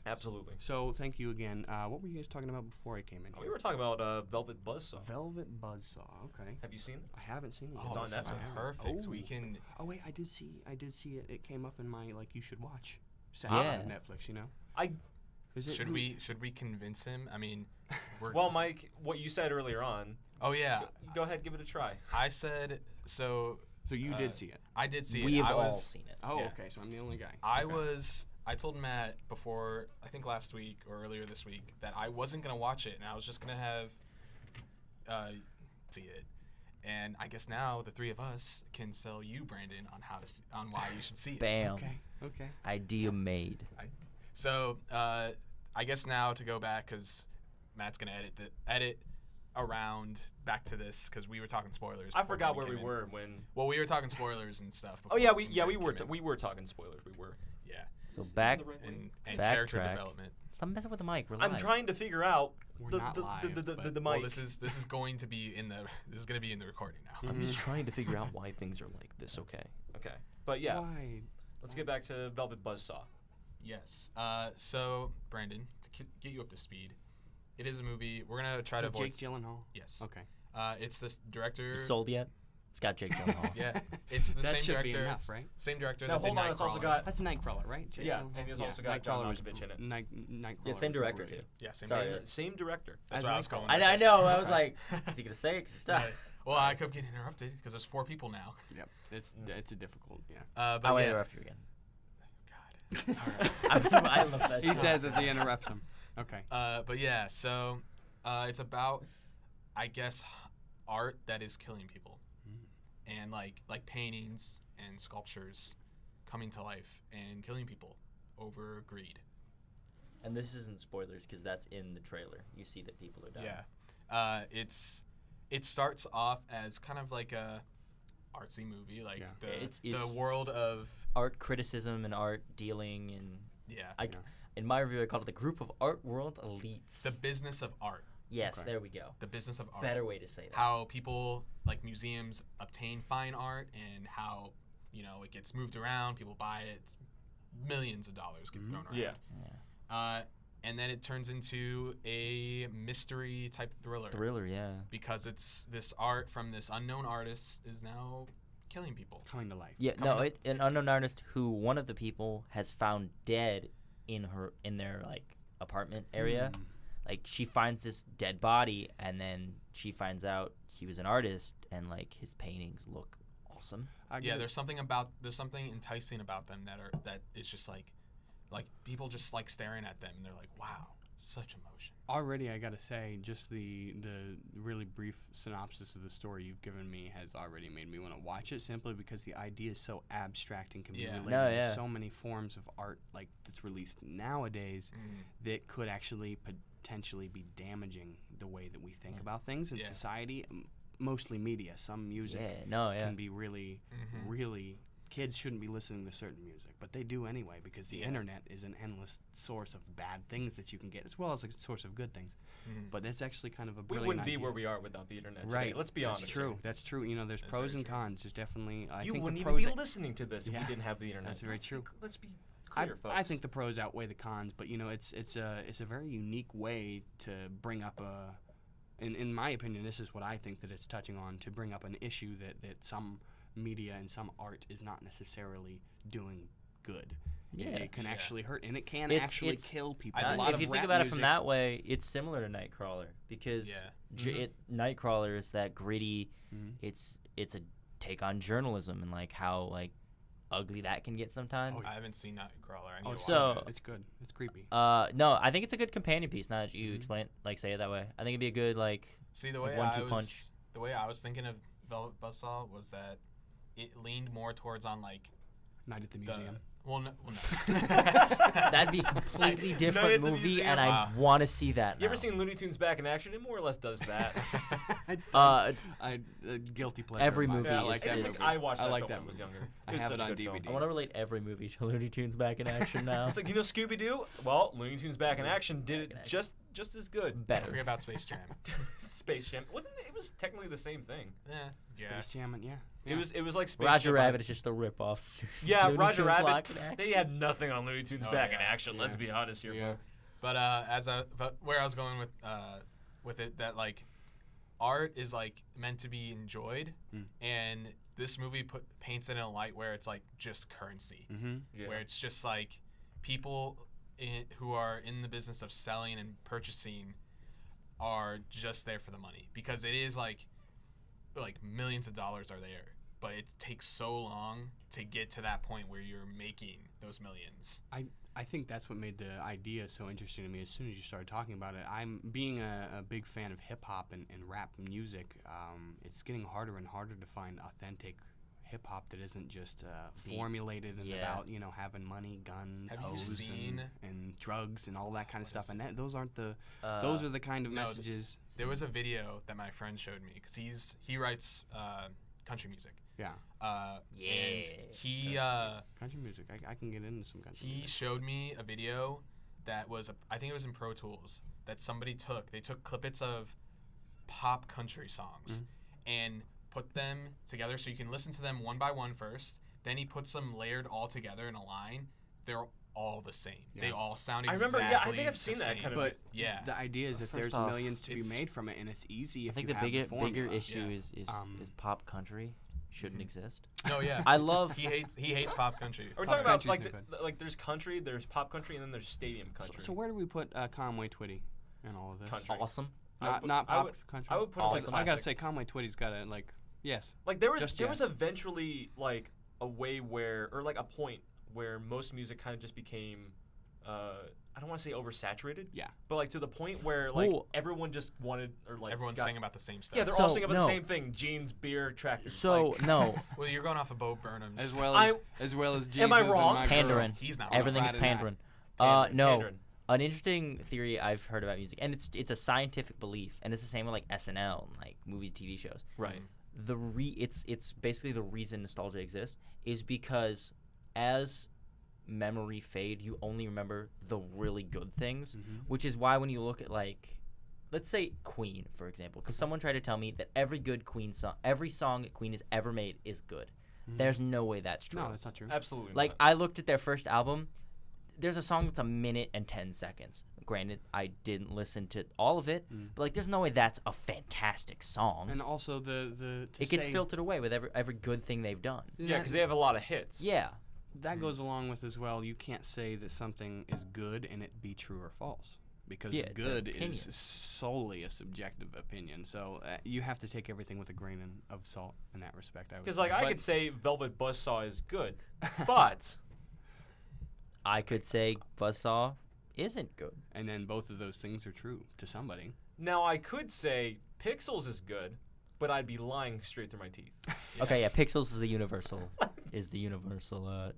Absolutely. So thank you again. What were you guys talking about before I came in here? We were talking about Velvet Buzzsaw. Velvet Buzzsaw. Okay. Have you seen it? I haven't seen it yet. It's on this is Netflix. perfect. Oh. We can. Oh wait, I did see it. It came up in my you should watch section Yeah. on Netflix. Is it Should who- we convince him? I mean, we're. Well, Mike, what you said earlier on. Oh yeah. Go ahead, give it a try. I said so. So you did see it. I did see We it. have I all was. seen it. Oh, Yeah. okay. So I'm the only guy. I told Matt before, I think last week or earlier this week, that I wasn't gonna watch it and I was just gonna have see it. And I guess now the three of us can sell you, Brandon, on why you should see it. Bam. Okay. Idea made. So I guess now to go back, because Matt's gonna edit around back to this, because we were talking spoilers. I before forgot where Brandon we came in. were when. Well, we were talking spoilers and stuff. Oh yeah, before we were came in. we were talking spoilers. We were. Yeah. So back. And character Backtrack. development. Stop messing with the mic. We're I'm live. trying to figure out We're the not live, the Well, mic. this is going to be in the recording now. I'm just trying to figure out why things are like this. Okay. But yeah, Why? let's get back to Velvet Buzzsaw. Yes. So Brandon, to get you up to speed, it is a movie. We're gonna try to avoid. Jake Gyllenhaal. Yes. Okay. It's this director. You sold yet? It's got Jake Gyllenhaal. Yeah. It's the That same should be director. enough, right? Same director No, that did hold on. It's also Nightcrawler. got. That's Nightcrawler, right? Jake Yeah, Gyllenhaal? and he's also got John Nightcrawler was Malkovich in it. Nightcrawler. Yeah, same was director great. too. Yeah, same Sorry. director. Same director. That's As what I was Nightcrawler. calling. I know. I was like, is he gonna say it? 'Cause stop. Well, I kept getting interrupted because there's 4 people now. Yep. It's a difficult. Yeah. But I will yeah. interrupt you again. God. I love that. He says as he interrupts him. Okay. But yeah, so it's about, I guess, art that is killing people, and like paintings and sculptures coming to life and killing people over greed. And this isn't spoilers because that's in the trailer. You see that people are dying. Yeah, it starts off as kind of like a artsy movie, like Yeah. It's the world of art criticism and art dealing and yeah, in my review I called it the group of art world elites. the business of art. Yes, Okay. there we go. The business of art. Better way to say that. How people, like museums, obtain fine art, and how it gets moved around. People buy it. Millions of dollars get thrown around. Yeah. And then it turns into a mystery type thriller. Yeah. Because it's this art from this unknown artist is now killing people. Coming to life. Yeah, Coming no, up. an unknown artist who one of the people has found dead in their like apartment area. Like she finds this dead body, and then she finds out he was an artist, and like his paintings look awesome. Yeah, there's something enticing about them that is just like people just like staring at them, and they're like, wow, such emotion. Already, I gotta say, just the really brief synopsis of the story you've given me has already made me want to watch it, simply because the idea is so abstract and can be related to so many forms of art like that's released nowadays that could actually potentially be damaging the way that we think about things in society. Mostly media. Some music can be really, really. Kids shouldn't be listening to certain music, but they do anyway, because the internet is an endless source of bad things that you can get, as well as a source of good things. But it's actually kind of a brilliant We wouldn't idea. be where we are without the internet today. Right. Let's be honest. That's true. That's true. You know, there's pros and cons. There's definitely. I You think wouldn't the even pros be listening to this if we didn't have the internet. That's very true. Let's be clear, folks. I think the pros outweigh the cons, but you know, it's a very unique way to bring up a. In my opinion, this is what I think that it's touching on, to bring up an issue that some media and some art is not necessarily doing good. Yeah. It can actually hurt, and it can It's- actually it's- kill people. If A lot you of think rap about it from music- that way, it's similar to Nightcrawler, because Nightcrawler is that gritty. It's a take on journalism and like how like ugly that can get sometimes. I haven't seen Nightcrawler. I need to watch so- it. It's good. It's creepy. No, I think it's a good companion piece. Now that you explain, like, say it that way, I think it'd be a good like. See, the like way 1-2 punch. the way I was thinking of Velvet Buzzsaw was that it leaned more towards on like Night at the Museum. no. That'd be a completely Night different at the movie, Museum. and I want to see that. You ever now. seen Looney Tunes Back in Action? It more or less does that. Guilty pleasure. Every of mine. movie I is- like that is- movie. I watched that I like film that when I was movie. younger. I was have such it a on good film. DVD. I want to relate every movie to Looney Tunes Back in Action now. It's like, you know, Scooby Doo. Well, Looney Tunes Back in Action did it just as good. Better. Forget about Space Jam. Space Jam wasn't it? It was technically the same thing. Yeah. Space Jam, yeah. It was like Space Roger Jam. Rabbit is just the rip-off. Yeah, Looney Roger Tunes Rabbit. Lock in Action. They had nothing on Looney Tunes Oh, Back in yeah. Action. Let's be honest here, Yeah. folks. But where I was going with it, that like art is like meant to be enjoyed, and this movie paints it in a light where it's like just currency, Yeah. where it's just like people who are in the business of selling and purchasing are just there for the money, because it is like millions of dollars are there, but it takes so long to get to that point where you're making those millions. I think that's what made the idea so interesting to me as soon as you started talking about it. I'm being a big fan of hip-hop and rap music. It's getting harder and harder to find authentic hip-hop that isn't just formulated and about, you know, having money, guns, Have you hoes, seen- and drugs and all that kind of stuff. And those aren't the those those are the kind of no, messages. There was a video that my friend showed me, because he writes country music. Yeah. And he Country music. I can get into some country he music. showed me a video that was I think it was in Pro Tools that somebody took. They took clippets of pop country songs and put them together, so you can listen to them one by one first. Then he puts them layered all together in a line. They're all the same. Yeah. They all sound I exactly remember. Yeah, I think I've seen the that same. kind of. But Yeah. the idea is that First there's off, millions to be it's- made from it, and it's easy I if think you the have bigger the formula. issue Yeah. is pop country shouldn't exist. No, yeah. I love. He hates pop country. Are we Pop talking about country's like no like there's country, there's pop country, and then there's stadium country. So where do we put Conway Twitty in all of this? Country. Awesome. Not I pop would- country. I would put Awesome. it like I gotta classic. say Conway Twitty's got to yes. Like there was Just there was yes. eventually like a way where, or like a point where most music kind of just became I don't want to say oversaturated. Yeah. But like to the point where like Well- everyone just wanted, or like Everyone's got- saying about the same stuff. Yeah, they're So, all singing about no. the same thing: jeans, beer, tractors. So like, no, Well, you're going off of Bo Burnham's. As well as Jesus Am I wrong? and my Pandering. girl. He's not On a everything's Friday night. pandering. Pandering, No. pandering. An interesting theory I've heard about music, and it's a scientific belief, and it's the same with like SNL and like movies, TV shows. right. It's basically the reason nostalgia exists is because as memory fade, you only remember the really good things, which is why when you look at like, let's say Queen, for example, because someone tried to tell me that every good Queen song, every song that Queen has ever made is good. There's no way that's true. No, that's not true. Absolutely. Like not. I looked at their first album. There's a song that's 1 minute and 10 seconds. Granted, I didn't listen to all of it, but like, there's no way that's a fantastic song. And also the it gets filtered away with every good thing they've done. Yeah, because they have a lot of hits. Yeah, that goes along with as well. You can't say that something is good and it be true or false, because Yeah, it's an good opinion. is solely a subjective opinion. So you have to take everything with a grain of salt in that respect. Because like I But could say Velvet Buzzsaw is good, but I could say Buzzsaw isn't good. and then both of those things are true to somebody. now I could say Pixels is good, but I'd be lying straight through my teeth. Okay, yeah, Pixels is the universal.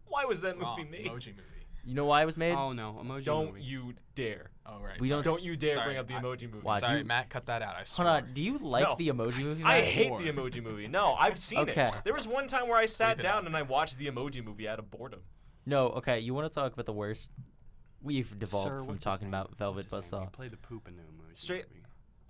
Why was that movie Wrong. made? Emoji movie. You know why it was made? Oh no, emoji Don't movie. you dare! Oh right. We sorry. don't Don't you dare Sorry, bring up the I- Emoji Movie. Why? Sorry, you- Matt, cut that out. I Hold swear. on. Do you like No. the Emoji Movie? I Matt? hate More. the Emoji Movie. No, I've seen Okay. it. There was one time where I sat Bleep it down out. and I watched the Emoji Movie out of boredom. No, okay. You want to talk about the worst? We've devolved Sir, from what's his talking name? about Velvet What's his name? Buzzsaw. He played the poop in the emoji Straight- movie.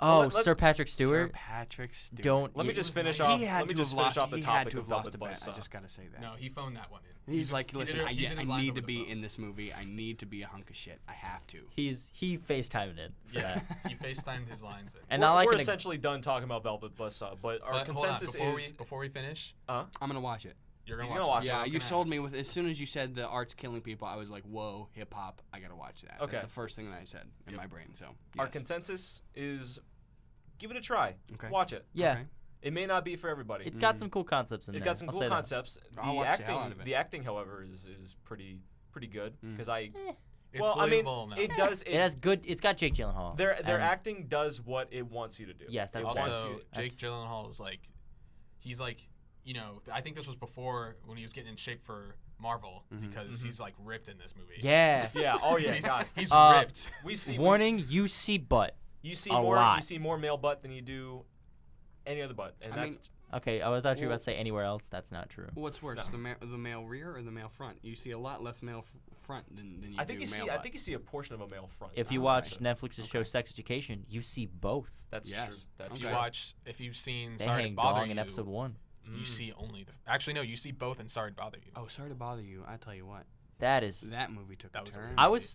Oh, let's- Sir Patrick Sir Stewart. Patrick Stewart. Don't. Let me you- just was finish nice. off. He had Let me to just have finish lost. off the He topic had to of have lost a Velvet bet. I Buzzsaw. just gotta say that. No, he phoned that one in. He's like, he did listen, it- he did his I lines need over to the be phone. in this movie. I need to be a hunk of shit. I have to. He FaceTimed in for Yeah, that. he FaceTimed his lines in. And we're, not like we're in a- essentially done talking about Velvet Buzzsaw, but our But hold on, consensus before is. before we finish, I'm gonna watch it. you're He's gonna gonna watch. watch it. it. Yeah, I was you gonna sold ask. me with as soon as you said the art's killing people. I was like, whoa, hip hop. I gotta watch that. Okay. That's the first thing that I said in Yep. my brain. So Our yes. consensus is give it a try. Okay. Watch it. Yeah, Okay. It may not be for everybody. it's got some cool concepts in It's there. got some I'll cool say that. concepts. I'll watch the hell out of it. The acting, however, is pretty good because I. It's well, I mean, believable now. it does. It has good. It's got Jake Gyllenhaal. Their and- acting does what it wants you to do. Yes, that's it fair. wants Also, you. Jake Gyllenhaal is like, he's like, you know, I think this was before when he was getting in shape for Marvel because he's like ripped in this movie. Yeah. Yeah. Oh yeah. he's, God. he's Uh, ripped. We see. Warning: you see butt. You see a more. lot. You see more male butt than you do any other butt, and I that's. mean, Okay, I thought you were about to say anywhere else. That's not true. What's worse, No. the male rear or the male front? You see a lot less male front than you I think do you see. male I butt. think you see a portion of a male front. If you That's watch nice. Netflix's show Sex Education, you see both. That's Yes. true. That's If true. you watch, if you've seen They Sorry to hang Bother dong You, in episode 1. you see only the. Actually, no, you see both in Sorry to Bother You. Oh, sorry to bother you. I tell you what, That is. that movie took That a was a turn. weird I was.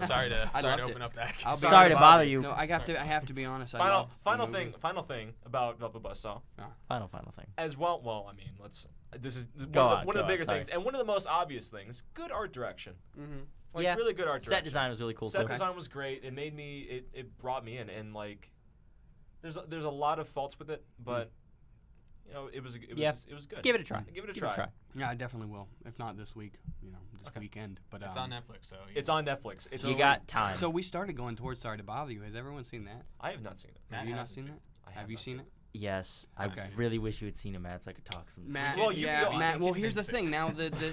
Sorry to I loved open it. up that. I'll be Sorry to honest. bother you. No, I have to be honest. I Final, loved the final movie. thing. Final thing about Velvet Buzzsaw. Final thing. As well. Well, I mean, let's. This is Go one on, of the go bigger on, sorry. things, and one of the most obvious things. Good art direction. Mm-hmm. Like Yeah. really good art direction. Set design was really cool Set too. design was great. It made me. It brought me in, and like, there's a lot of faults with it, but you know, it was Yeah. it was good. Give it a try. Give it a try. Yeah, I definitely will. If not this week, this Okay. weekend. But It's on Netflix, so. you It's know. on Netflix. It's You got time. So we started going towards Sorry to Bother You. Has everyone seen that? I have not seen it. Matt Have you not hasn't seen seen that? I Have you not seen it? Yes, I Okay. really wish you had seen it, Matt, so I could talk some. Matt, Well, you- yeah, you- Matt. you Well, can here's the convince thing. Now,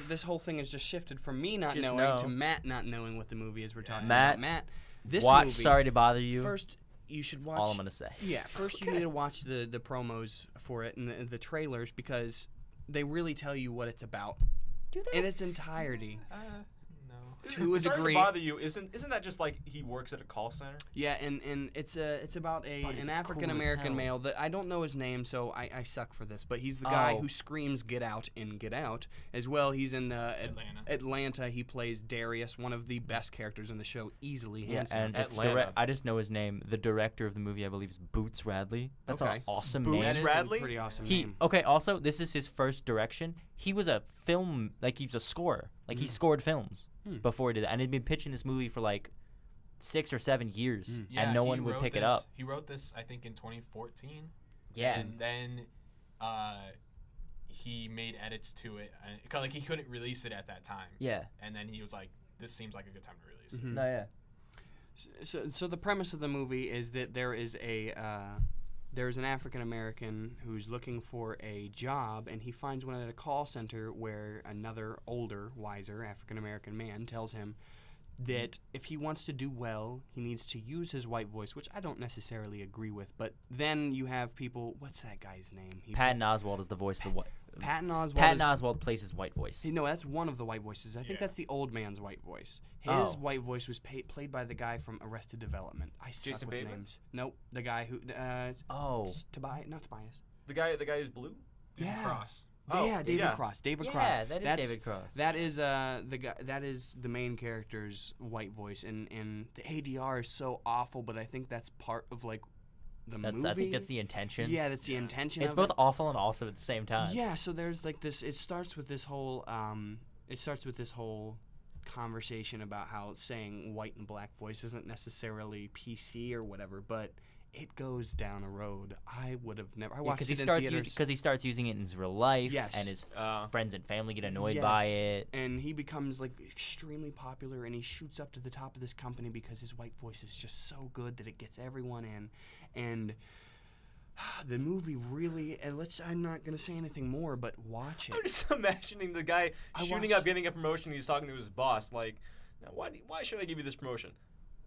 this whole thing has just shifted from me not Just knowing know. to Matt not knowing what the movie is we're talking Matt, about. Matt, this Watch movie. Sorry to Bother You. First, you should watch. all I'm gonna say. Yeah, first you need to watch the promos for it and the trailers because they really tell you what it's about Do they? in its entirety. No. To a Sorry degree. to bother you. Isn't that just like he works at a call center? Yeah, and it's about But an he's African cool American as hell. male that I don't know his name, so I suck for this. But he's the guy Oh. who screams "Get Out" in Get Out as well. He's in Atlanta. Atlanta. He plays Darius, one of the best characters in the show, easily. Yeah, hands down. and it's Atlanta. I just know his name. The director of the movie, I believe, is Boots Radley. That's Okay. an awesome Boots name. That is Radley? a pretty awesome He name. okay. Also, this is his first direction. He was a film, like he was a scorer. Like he scored films before he did that, and he'd been pitching this movie for like 6 or 7 years, Yeah, and no he one would wrote pick it this- up. He wrote this, I think, in 2014. Yeah. And then he made edits to it. Cause like he couldn't release it at that time. Yeah. And then he was like, "This seems like a good time to release it." No, yeah. So the premise of the movie is that there's an African American who's looking for a job, and he finds one at a call center where another older, wiser African American man tells him that if he wants to do well, he needs to use his white voice, which I don't necessarily agree with. But then you have people. What's that guy's name? Patton Oswalt is the voice of the white. Patton Oswalt. Patton is- Oswalt plays his white voice. No, that's one of the white voices. I think Yeah. that's the old man's white voice. His Oh. white voice was played by the guy from Arrested Development. I suck Jason with Bateman? names. Nope, the guy who. Oh. Tobias, not Tobias. The guy who's blue. David Yeah. Cross. Oh, yeah, David yeah. Cross. David Yeah, Cross. that is That's- David Cross. That is the guy. That is the main character's white voice, and the ADR is so awful. But I think that's part of like the movie. I think that's the intention. Yeah, that's the intention. It's of both it. awful and awesome at the same time. Yeah, so there's like this. It starts with this whole it starts with this whole conversation about how saying white and black voice isn't necessarily PC or whatever, but it goes down a road I would have never. I watched it in theaters. Because he starts using it in his real life, Yes. and his friends and family get annoyed Yes. by it. And he becomes like extremely popular, and he shoots up to the top of this company because his white voice is just so good that it gets everyone in. And the movie really, and I'm not gonna say anything more, but watch it. I'm just imagining the guy shooting up, getting a promotion. He's talking to his boss, like, now, why should I give you this promotion?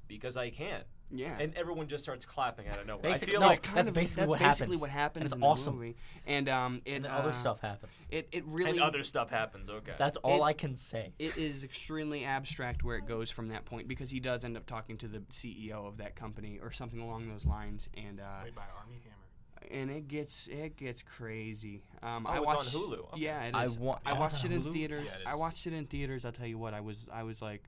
Because I can. Yeah. And everyone just starts clapping out of nowhere. Basically, I feel no, like that's basically what happens. what happens And it's in awesome. the movie. And And then other stuff happens. It really. and other stuff happens. Okay. That's all I can say. It is extremely abstract where it goes from that point, because he does end up talking to the CEO of that company or something along those lines, and Played by Armie Hammer. and it gets crazy. I it's watched, on Hulu. Okay. Yeah, it I is. wa- I oh, it's watched on it in Hulu? theaters. Yeah, it I is. watched it in theaters. I'll tell you what. I was like,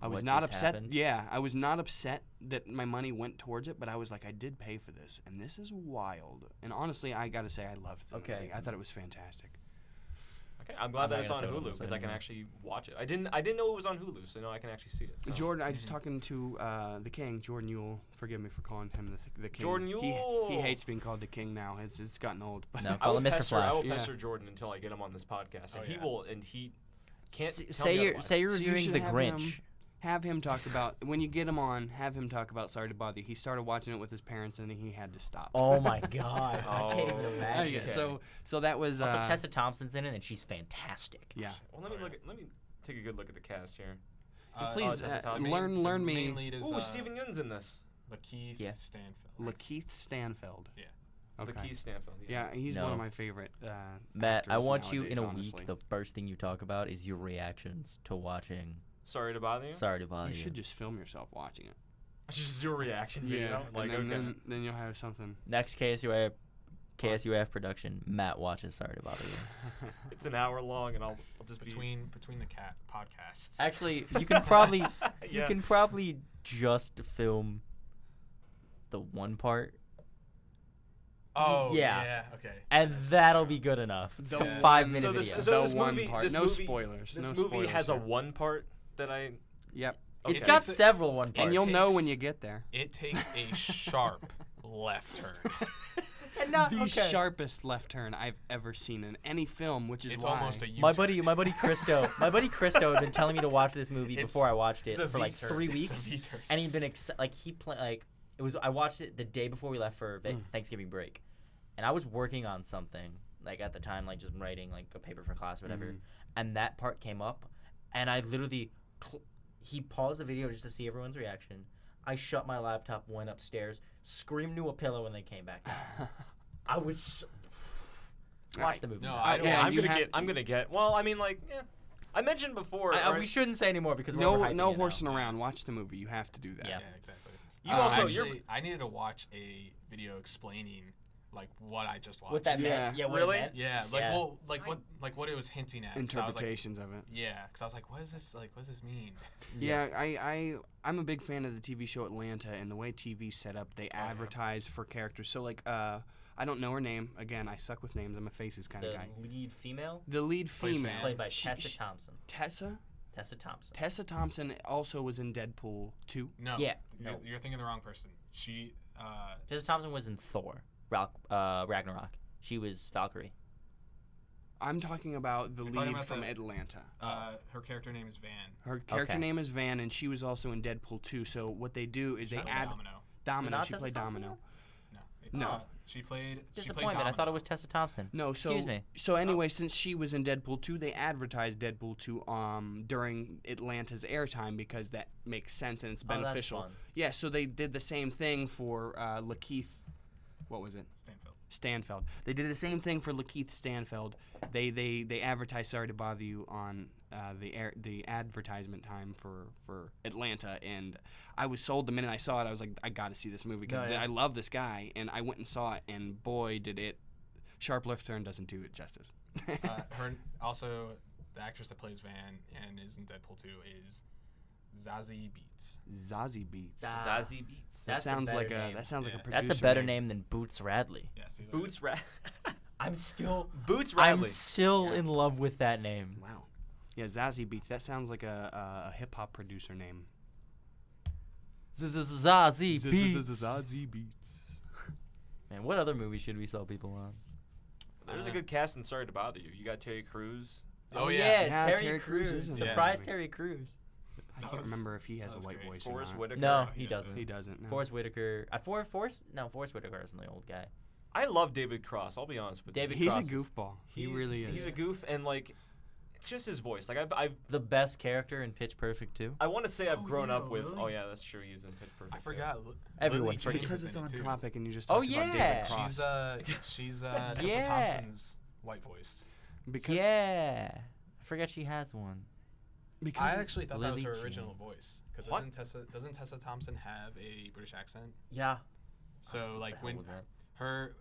I was What not just upset. happened? Yeah, I was not upset that my money went towards it, but I was like, I did pay for this, and this is wild. And honestly, I gotta say, I loved the Okay. movie. I thought it was fantastic. Okay, I'm glad I'm that not it's gonna on say what I'm Hulu gonna say because I can anymore. actually watch it. I didn't know it was on Hulu, so now I can actually see it. So. Jordan, I was talking to the King, Jordan Yule. Forgive me for calling him the King. Jordan He Yule! hates being called the King now. It's gotten old. But No, I call will him Mr. pester, I will Flash. Yeah. pester Jordan until I get him on this podcast, and Oh, he yeah. will, and he can't tell Say me you're otherwise. say you're So you reviewing should The have Grinch. have him talk about, when you get him on, have him talk about Sorry to Bother You. He started watching it with his parents, and he had to stop. Oh my god, I can't even Oh, imagine. yeah, okay. so that was Also, Tessa Thompson's in it, and she's fantastic. yeah. Well, let me take a good look at the cast here. Please Tessa Thompson. learn the me. main lead is Ooh, Stephen Yeun's in this. Lakeith Yeah. Stanfield. Lakeith Stanfield. Yeah. Okay. Lakeith Stanfield. Yeah, he's one No. of my favorite. Matt, I actors want you in nowadays, a honestly. week. The first thing you talk about is your reactions to watching. Sorry to bother you. Sorry to bother You you. should just film yourself watching it. I should just do a reaction video. Like, and okay. then you'll have something. Next KSUIF production. Matt watches Sorry to Bother You. It's an hour long, and I'll just Between the cat podcasts. Actually, you can probably you Yeah. can probably just film the one part, Oh yeah. Okay. and that'll be good enough. It's like The a 5-minute So video. this, The so this one movie, part. this No movie, spoilers. This No movie spoilers has a here. one part that I. Yep. It's It got takes- several one parts. And you'll It know takes- when you get there. It takes a sharp left turn. And not, The okay. sharpest left turn I've ever seen in any film, which is It's why. almost a U-turn. My buddy Christo had been telling me to watch this movie It's- before I watched it it's a for like V-turn. 3 It's a weeks, V-turn. and he'd been it was I watched it the day before we left for Thanksgiving break, and I was working on something like at the time, like just writing like a paper for class or whatever, and that part came up, and I literally he paused the video just to see everyone's reaction. I shut my laptop, went upstairs, screamed to a pillow, and then came back down. I was watch the movie. No, now. I Okay, I'm you gonna have- get. I'm gonna get. Well, I mean, like, I mentioned before. We shouldn't say anymore because we're no overhyping it horsing now. around. Watch the movie. You have to do that. Yeah. Yeah, exactly. You also. Actually, I needed to watch a video explaining like what I just watched. What that Yeah. meant? Yeah, what Really? it meant? Yeah, what it was hinting at. 'cause I was like- Interpretations of it. yeah, because I was like, what is this? Like, what does this mean? Yeah, I'm a big fan of the TV show Atlanta, and the way TV's set up, they advertise for characters. So like, I don't know her name. Again, I suck with names. I'm a faces kind of The guy. lead female The lead Plays female, Van. played by She- Tessa she- Thompson. Tessa. Tessa Thompson. Also was in Deadpool 2. No. Yeah, You're, no. you're thinking the wrong person. She. Tessa Thompson was in Thor, Ragnarok. She was Valkyrie. I'm talking about the You're talking lead about from the- Atlanta. Her character name is Van. Her character Okay. name is Van, and she was also in Deadpool 2. So what they do is She they played add Domino. Domino. not She Tessa played Thompson? Domino. No. No. She played. Disappointment. I Domino. thought it was Tessa Thompson. No, so Excuse me. So anyway, since she was in Deadpool 2, they advertised Deadpool 2 during Atlanta's airtime because that makes sense and it's Oh, that's beneficial. fun. Yeah, so they did the same thing for Lakeith. What was it? Stanfield. They did the same thing for Lakeith Stanfield. They advertised Sorry to Bother You on the advertisement time for Atlanta, and I was sold the minute I saw it. I was like, I got to see this movie because Oh, yeah. I love this guy, and I went and saw it, and boy, did it. Sharp left turn doesn't do it justice. Her also, the actress that plays Van and is in Deadpool 2 is Zazie Beetz. Zazie Beetz. Zazie Beetz. That That's a sounds better like name. a producer. That's a better name than Boots Radley. Yeah, see, Boots I'm still Boots I'm Radley. still in love with that name. Wow. Yeah, Zazie Beats. That sounds like a hip hop producer name. Zazie Beats. Zazie Beats. Man, what other movie should we sell people on? There's a good cast in Sorry to Bother You. You got Terry Crews. Oh, yeah. Yeah, Terry Terry Crews Crews. is in Surprise that Terry Crews. I That can't was- remember if he has that a was white great. voice Forrest or not. Whitaker. No, he he doesn't. He doesn't. No. Forrest Whitaker. Forrest Whitaker isn't the old guy. I love David Cross. I'll be honest with David you. He's Cross a is- goofball. He He's- really is. He's a goof, and like, it's just his voice. Like I've The best character in Pitch Perfect 2. I want to say I've Oh, grown yeah, up with. Lily? Oh yeah, that's true. He's in Pitch Perfect. I too. forgot. Everyone Lily forgets. James because is it's in on it, too. topic and you just Oh, talked about yeah. David Cross. She's Tessa Yeah. Thompson's white voice. because Yeah. I forget she has one. because I actually thought that was her Lily original James. voice. Because What? doesn't Tessa Thompson have a British accent? Yeah. So like when her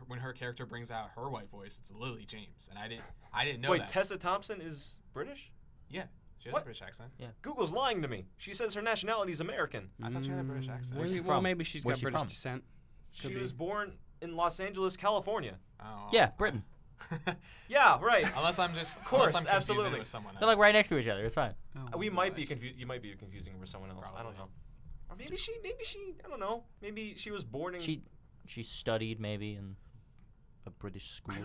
when her character brings out her white voice, it's Lily James, and I didn't know Wait, that. Tessa Thompson is British? Yeah, she has What? a British accent. Google's lying to me. She says her nationality is American. I thought she had a British accent. Where's she Well, from? maybe she's Where's got she British from? descent. Could She be. was born in Los Angeles, California. Oh. Yeah, Britain. Yeah, right. Unless I'm just course, unless I'm confusing it absolutely. with someone else. They're like right next to each other. It's fine. Oh We my might be gosh. confused. You might be confusing her with someone else. I don't Probably. know. Or maybe she. I don't know. Maybe she was born in. She studied maybe in a British school.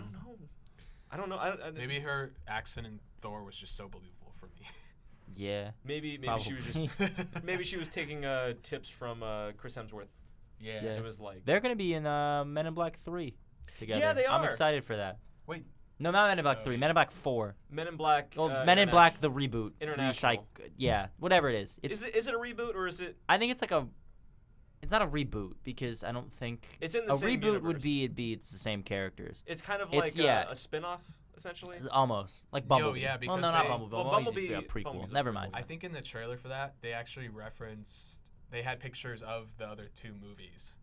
I don't know. I Maybe her accent in Thor was just so believable for me. Yeah. maybe she was probably. just. Maybe she was taking tips from Chris Hemsworth. Yeah. Yeah. It was like. They're gonna be in Men in Black 3 together. Yeah, they I'm are. excited for that. Wait. No, not Men in Black Oh, 3. yeah. Men in Black 4. Men in Black. Well, Men in Black the reboot. International. Yeah, whatever it is. It's. Is it a reboot or is it? I think it's like a. It's not a reboot because I don't think It's in the a same reboot universe. would be it's the same characters. It's kind of It's- like yeah. a spin-off, essentially. Almost like Bumblebee. yeah, well, because no, not they- Bumblebee. well, Bumblebee's a Bumblebee's prequel. a Never prequel. mind. I think in the trailer for that, they actually referenced. They had pictures of the other two movies.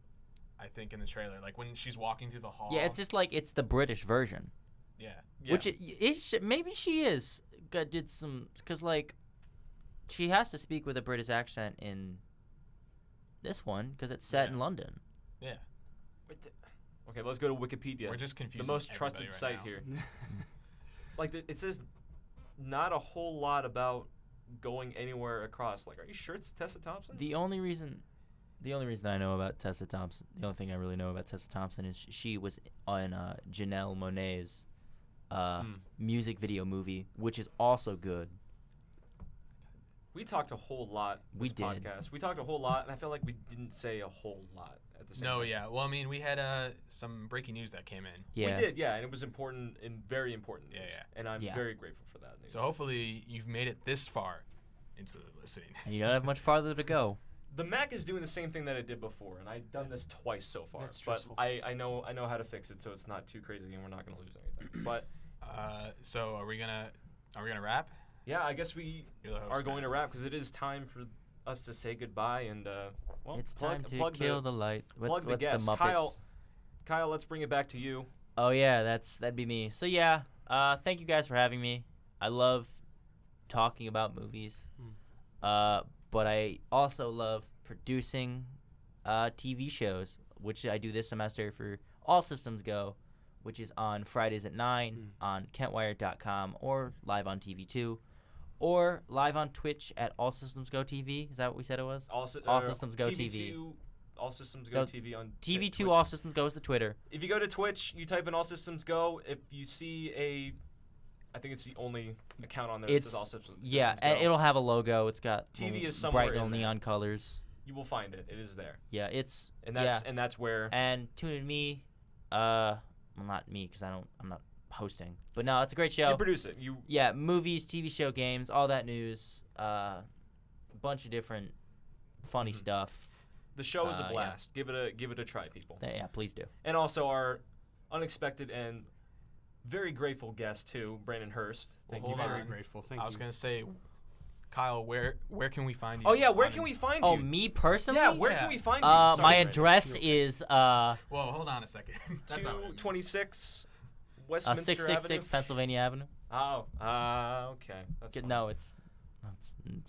I think in the trailer, like when she's walking through the hall. Yeah, it's just like it's the British version, Yeah. Yeah. which maybe she is did some because like she has to speak with a British accent in this one because it's set Yeah. in London. Yeah. Okay, let's go to Wikipedia. We're just the confusing. most everybody trusted right site now. here. Like it says, not a whole lot about going anywhere across. Like, are you sure it's Tessa Thompson? The only reason I know about Tessa Thompson, the only thing I really know about Tessa Thompson is she was on Janelle Monáe's music video movie, which is also good. We talked a whole lot. We This did. podcast. We talked a whole lot, and I feel like we didn't say a whole lot at the same No, time. yeah. Well, I mean, we had some breaking news that came in. Yeah. We did, yeah, and it was important and very important news. Yeah, yeah. And I'm Yeah. very grateful for that news. So hopefully you've made it this far into the listening. And you don't have much farther to go. The Mac is doing the same thing that it did before, and I've done this twice so far. That's but stressful. I know how to fix it, so it's not too crazy, and we're not gonna lose anything. But So are we gonna wrap? yeah, I guess we You're the host, are going Matt. to wrap because it is time for us to say goodbye and well, It's plug, time to plug kill the, the light. plug What's the the guest. Muppets? Kyle, let's bring it back to you. Oh yeah, that'd be me. So yeah, thank you guys for having me. I love talking about movies, but I also love producing TV shows, which I do this semester for All Systems Go, which is on Fridays at 9 on kentwire.com or live on TV2 or live on Twitch at All Systems Go TV. Is that what we said it was? All Systems Go TV2, TV. All Systems Go No, TV on TV2 Twitch. All Systems Go is the Twitter. If you go to Twitch, you type in All Systems Go. If you see I think it's the only account on there that says All Systems Yeah, Go. and it'll have a logo. It's got TV little is somewhere bright little in there. neon colors. You will find it. It is there. Yeah, it's And yeah. that's where And tune in me. Well, not me because I'm not hosting. But no, it's a great show. you produce it. You Yeah, movies, TV show, games, all that news. Bunch of different funny stuff. the show is a yeah. blast. Give it a try, people. Yeah, please do. And also our unexpected and very grateful guest too, Brandon Hurst. Well, Thank hold you on. very Very grateful. Thank I you. was gonna say, Kyle, where can we find you? Oh yeah, where on- can we find Oh, you? me personally? Yeah, where Yeah. can we find you? My Sorry, address is Whoa, hold on a second. That's not what I meant. 226 Westminster 666 Avenue. Pennsylvania Avenue. Oh, okay. That's fine. No, it's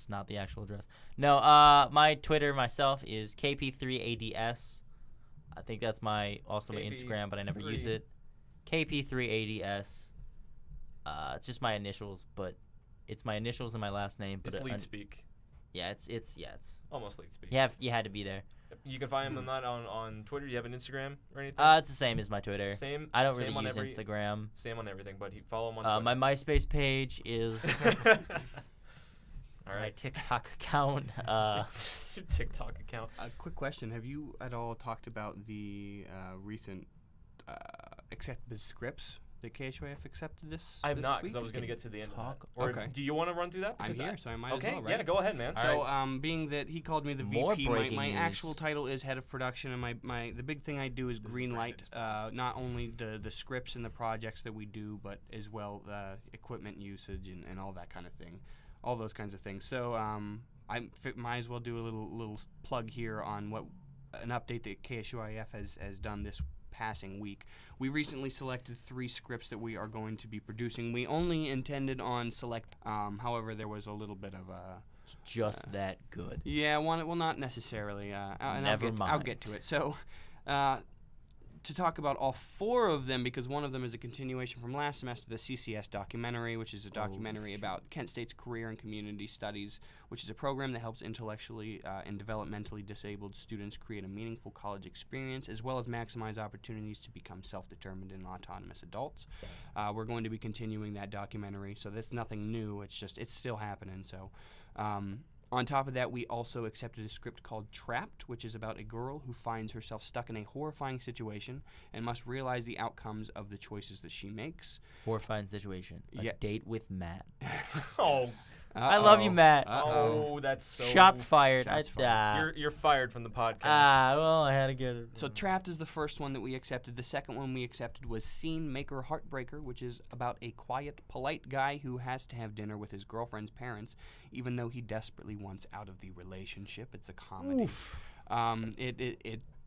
not the actual address. No, my Twitter myself is KP3ADS. I think that's also my Instagram, but I never use KP3. it. KP3ADS. It's just my initials, but it's my initials and my last name. But It's lead speak. Yeah, it's Almost lead speak. you had to be there. You can find him on Twitter. Do you have an Instagram or anything? It's the same as my Twitter. Same. I don't same really on use Instagram. Same on everything, but follow him on My Twitter. MySpace page is All my right. TikTok account. TikTok account. A quick question: have you at all talked about the recent accepted scripts that KSUIF accepted this? I have this not, week? because I was going to get to the end talk- of that. Or Okay. do you want to run through that? I'm Because here, so I might okay, as well, right? yeah, go ahead, man. So, being that he called me the More VP, breaking my news. actual title is head of production, and the big thing I do is This is green light Brandon's not only the scripts and the projects that we do, but as well equipment usage and all that kind of thing, all those kinds of things. So might as well do a little plug here on an update that KSUIF has done this passing week. We recently selected 3 scripts that we are going to be producing. We only intended on select, however, there was a little bit of a just that good. yeah, well, not necessarily. And Never I'll mind. get to it. So, to talk about all 4 of them, because one of them is a continuation from last semester, the CCS documentary, which is a documentary about Kent State's Career and Community Studies, which is a program that helps intellectually and developmentally disabled students create a meaningful college experience, as well as maximize opportunities to become self-determined and autonomous adults. We're going to be continuing that documentary, so that's nothing new. It's still happening. So. On top of that, we also accepted a script called Trapped, which is about a girl who finds herself stuck in a horrifying situation and must realize the outcomes of the choices that she makes. Horrifying situation. A Yes. date with Matt. Oh, I love you, Matt. oh, that's so. Shots fired. Shots fired. You're fired from the podcast. Well, I had to get it. So Trapped is the first one that we accepted. The second one we accepted was Scene Maker Heartbreaker, which is about a quiet, polite guy who has to have dinner with his girlfriend's parents, even though he desperately wants out of the relationship. It's a comedy. Oof.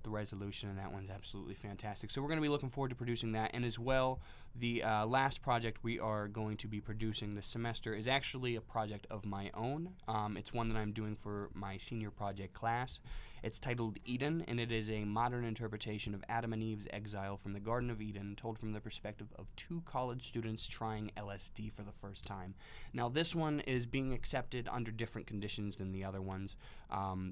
The resolution in that one's absolutely fantastic. So we're going to be looking forward to producing that. And as well, the last project we are going to be producing this semester is actually a project of my own. It's one that I'm doing for my senior project class. It's titled Eden, and it is a modern interpretation of Adam and Eve's exile from the Garden of Eden, told from the perspective of 2 college students trying LSD for the first time. Now, this one is being accepted under different conditions than the other ones.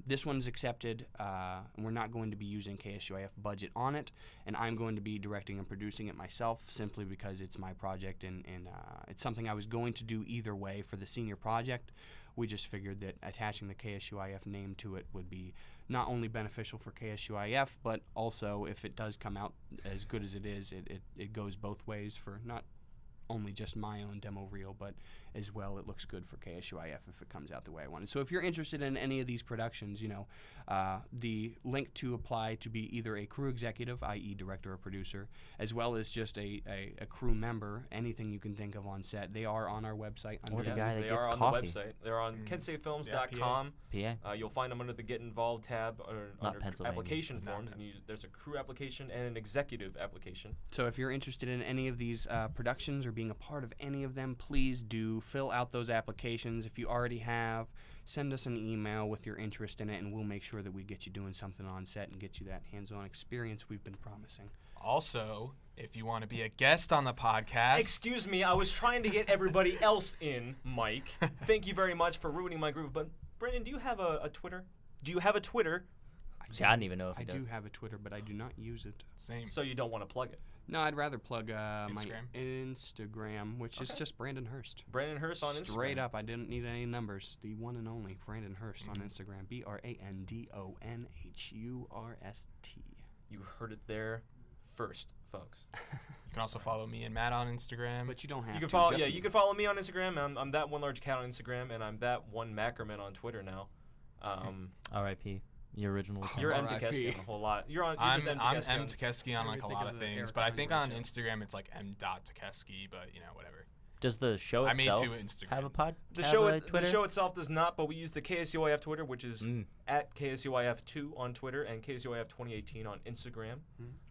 This one's accepted, and we're not going to be using KSUIF budget on it, and I'm going to be directing and producing it myself, simply because it's my project, and it's something I was going to do either way for the senior project. We just figured that attaching the KSUIF name to it would be not only beneficial for KSUIF, but also if it does come out as good as it is, it goes both ways for not only just my own demo reel, but as well it looks good for KSUIF if it comes out the way I wanted. So if you're interested in any of these productions, the link to apply to be either a crew executive, i.e. director or producer, as well as just a crew member, anything you can think of on set, they are on our website. Or the under- guy that they gets are on coffee. the website. They're on kentstatefilms.com. PA. You'll find them under the Get Involved tab or Not under Pennsylvania. application Not forms. And there's a crew application and an executive application. So if you're interested in any of these productions or being a part of any of them, please do fill out those applications. If you already have, send us an email with your interest in it, and we'll make sure that we get you doing something on set and get you that hands-on experience we've been promising. Also, if you want to be a guest on the podcast, Excuse me, I was trying to get everybody else in, Mike. Thank you very much for ruining my groove. But, Brandon, do you have a Twitter? Do you have a Twitter? See, I don't even know if I he does. do have a Twitter, but I do not use it. same. So you don't want to plug it. No, I'd rather plug my Instagram? Instagram, which is Okay. just Brandon Hurst. Brandon Hurst on Instagram. Straight up, I didn't need any numbers. The one and only Brandon Hurst on Mhm. Instagram. BrandonHurst. You heard it there first, folks. You can also follow me and Matt on Instagram. But you don't have You can to. follow. just Yeah, you can follow me on Instagram. I'm that one large cat on Instagram, and I'm that one Mackerman on Twitter now. R.I.P. The original. account. You're M. R.I.P. Tekeski on a whole lot. You're I'm just M. M Tekeski on- Tekeski on like a Everything lot of of the things, Eric but I think Andre on show. Instagram it's like M.Tekeski, but whatever. Does the show I made itself 2 Instagrams. have a pod? The have show, a Twitter? the show itself does not, but we use the KSUIF Twitter, which is Mm, at KSUIF2 on Twitter and KSUIF 2018 on Instagram.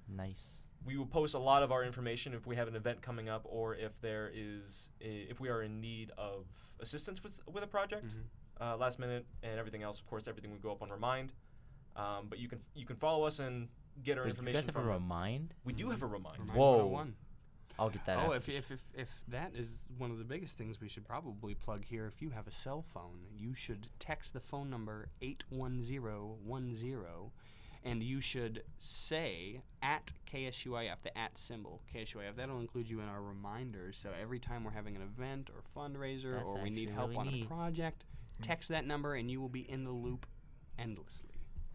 nice. We will post a lot of our information if we have an event coming up or if if we are in need of assistance with a project, Mhm. last minute, and everything else. Of course, everything will go up on Remind. But you can follow us and get our Wait, you information guys have a from. Remind? We do have a Remind. Remind Whoa. 101. I'll get that. Oh, after if that is one of the biggest things we should probably plug here. If you have a cell phone, you should text the phone number 81010, and you should say at KSUIF, the at symbol, KSUIF. That'll include you in our reminders. So every time we're having an event or fundraiser That's or we need actually help really on neat. a project, text that number and you will be in the loop endlessly.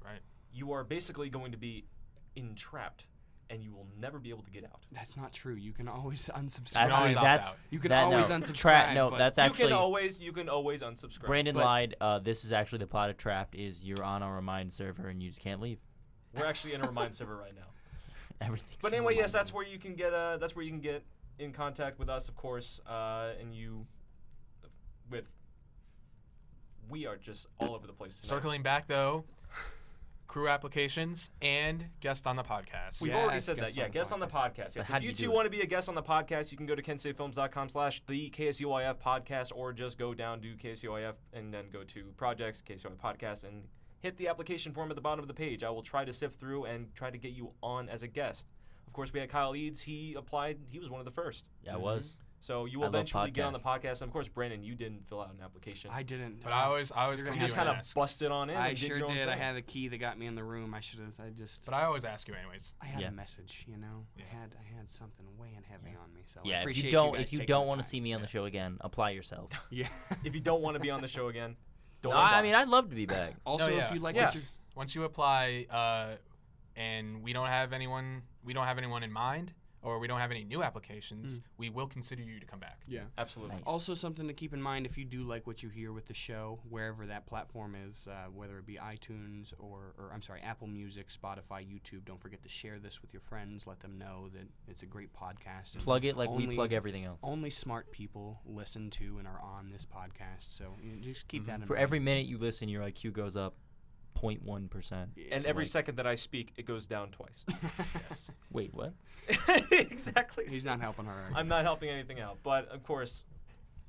Right. You are basically going to be entrapped, and you will never be able to get out. That's not true. You can always unsubscribe. Actually, Actually, opt that's out. You can that, always no. unsubscribe. No, but that's You actually can always unsubscribe. Brandon But lied. This is actually the plot of Trapped. Is you're on our Remind server and you just can't leave. We're actually in a Remind server right now. Everything's. But anyway, yes, that's Reminders. where you can get. That's where you can get in contact with us, of course. And you, with. We are just all over the place tonight. Circling back though, crew applications and guest on the podcast. We've Yeah, already said that. guest Yeah, on the guest on the podcast. podcast. So Yes, how if do you you two do want to be a guest on the podcast, you can go to kensafilms.com/the KSUIF podcast, or just go down to KSUIF and then go to projects, KSUIF podcast, and hit the application form at the bottom of the page. I will try to sift through and try to get you on as a guest. Of course, we had Kyle Eads. He applied. He was one of the first. Yeah, I was. So you I will love eventually get on the podcasts. podcast. And of course, Brandon, you didn't fill out an application. I didn't. But I always You're come gonna you here just have kind and of ask. busted on in. I and sure your own did. I thing. had the key that got me in the room. I just. But I always ask you anyways. I had Yeah. a message, you know. Yeah. I had something weighing heavy Yeah. on me. So I Yeah, if appreciate you don't, guys if you taking don't the want to time. see me on the show again, apply yourself. Yeah. If you don't want to be on the show again, don't. No, I mean, I'd love to be back. Also, No, yeah. if you like Yeah. what you Once you apply, and we don't have anyone in mind, or we don't have any new applications, we will consider you to come back. Yeah. Absolutely. Nice. Also, something to keep in mind if you do like what you hear with the show, wherever that platform is, whether it be iTunes or I'm sorry, Apple Music, Spotify, YouTube, don't forget to share this with your friends. Let them know that it's a great podcast. and Plug it like we only- plug everything else. Only smart people listen to and are on this podcast. So just keep that in For mind. every minute you listen, your IQ goes up 0.1%. And So, every like- second that I speak, it goes down twice. Yes. Wait, what? Exactly. He's not helping her. I'm not helping anything out. But of course,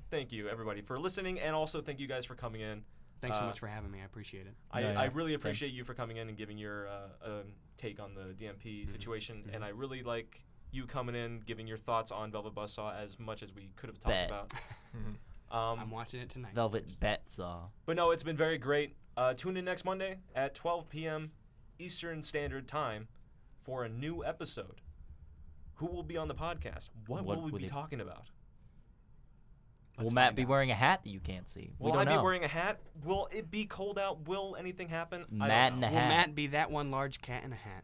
thank you everybody for listening, and also thank you guys for coming in. Thanks so Uh, much for having me. I appreciate it. I, No, yeah, I really same. appreciate you for coming in and giving your take on the DMP situation, and I really like you coming in, giving your thoughts on Velvet Buzzsaw as much as we could have talked Bet. about. I'm watching it tonight. Velvet Buzzsaw. But no, it's been very great. Tune in next Monday at 12 p.m. Eastern Standard Time for a new episode. Who will be on the podcast? What will we would be it- talking about? Will Let's Matt find be out. wearing a hat that you can't see? We Will don't I know. be wearing a hat? Will it be cold out? Will anything happen? I Matt don't in know. a Will hat. Matt be that one large cat in a hat?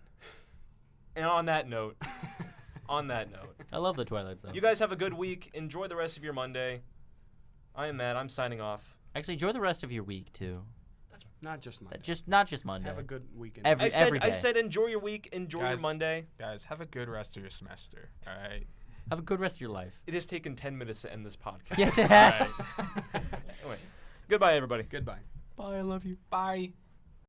And on that note, I love the Twilight Zone. you guys have a good week. Enjoy the rest of your Monday. I am Matt. I'm signing off. Actually, enjoy the rest of your week too. Not just Monday. Not just Monday. Have a good weekend. Every I day. said enjoy your week. Enjoy your Guys. Monday. Guys, have a good rest of your semester. All right. Have a good rest of your life. It has taken 10 minutes to end this podcast. Yes, it All right. has. Anyway, goodbye, everybody. Goodbye. Bye. I love you. Bye.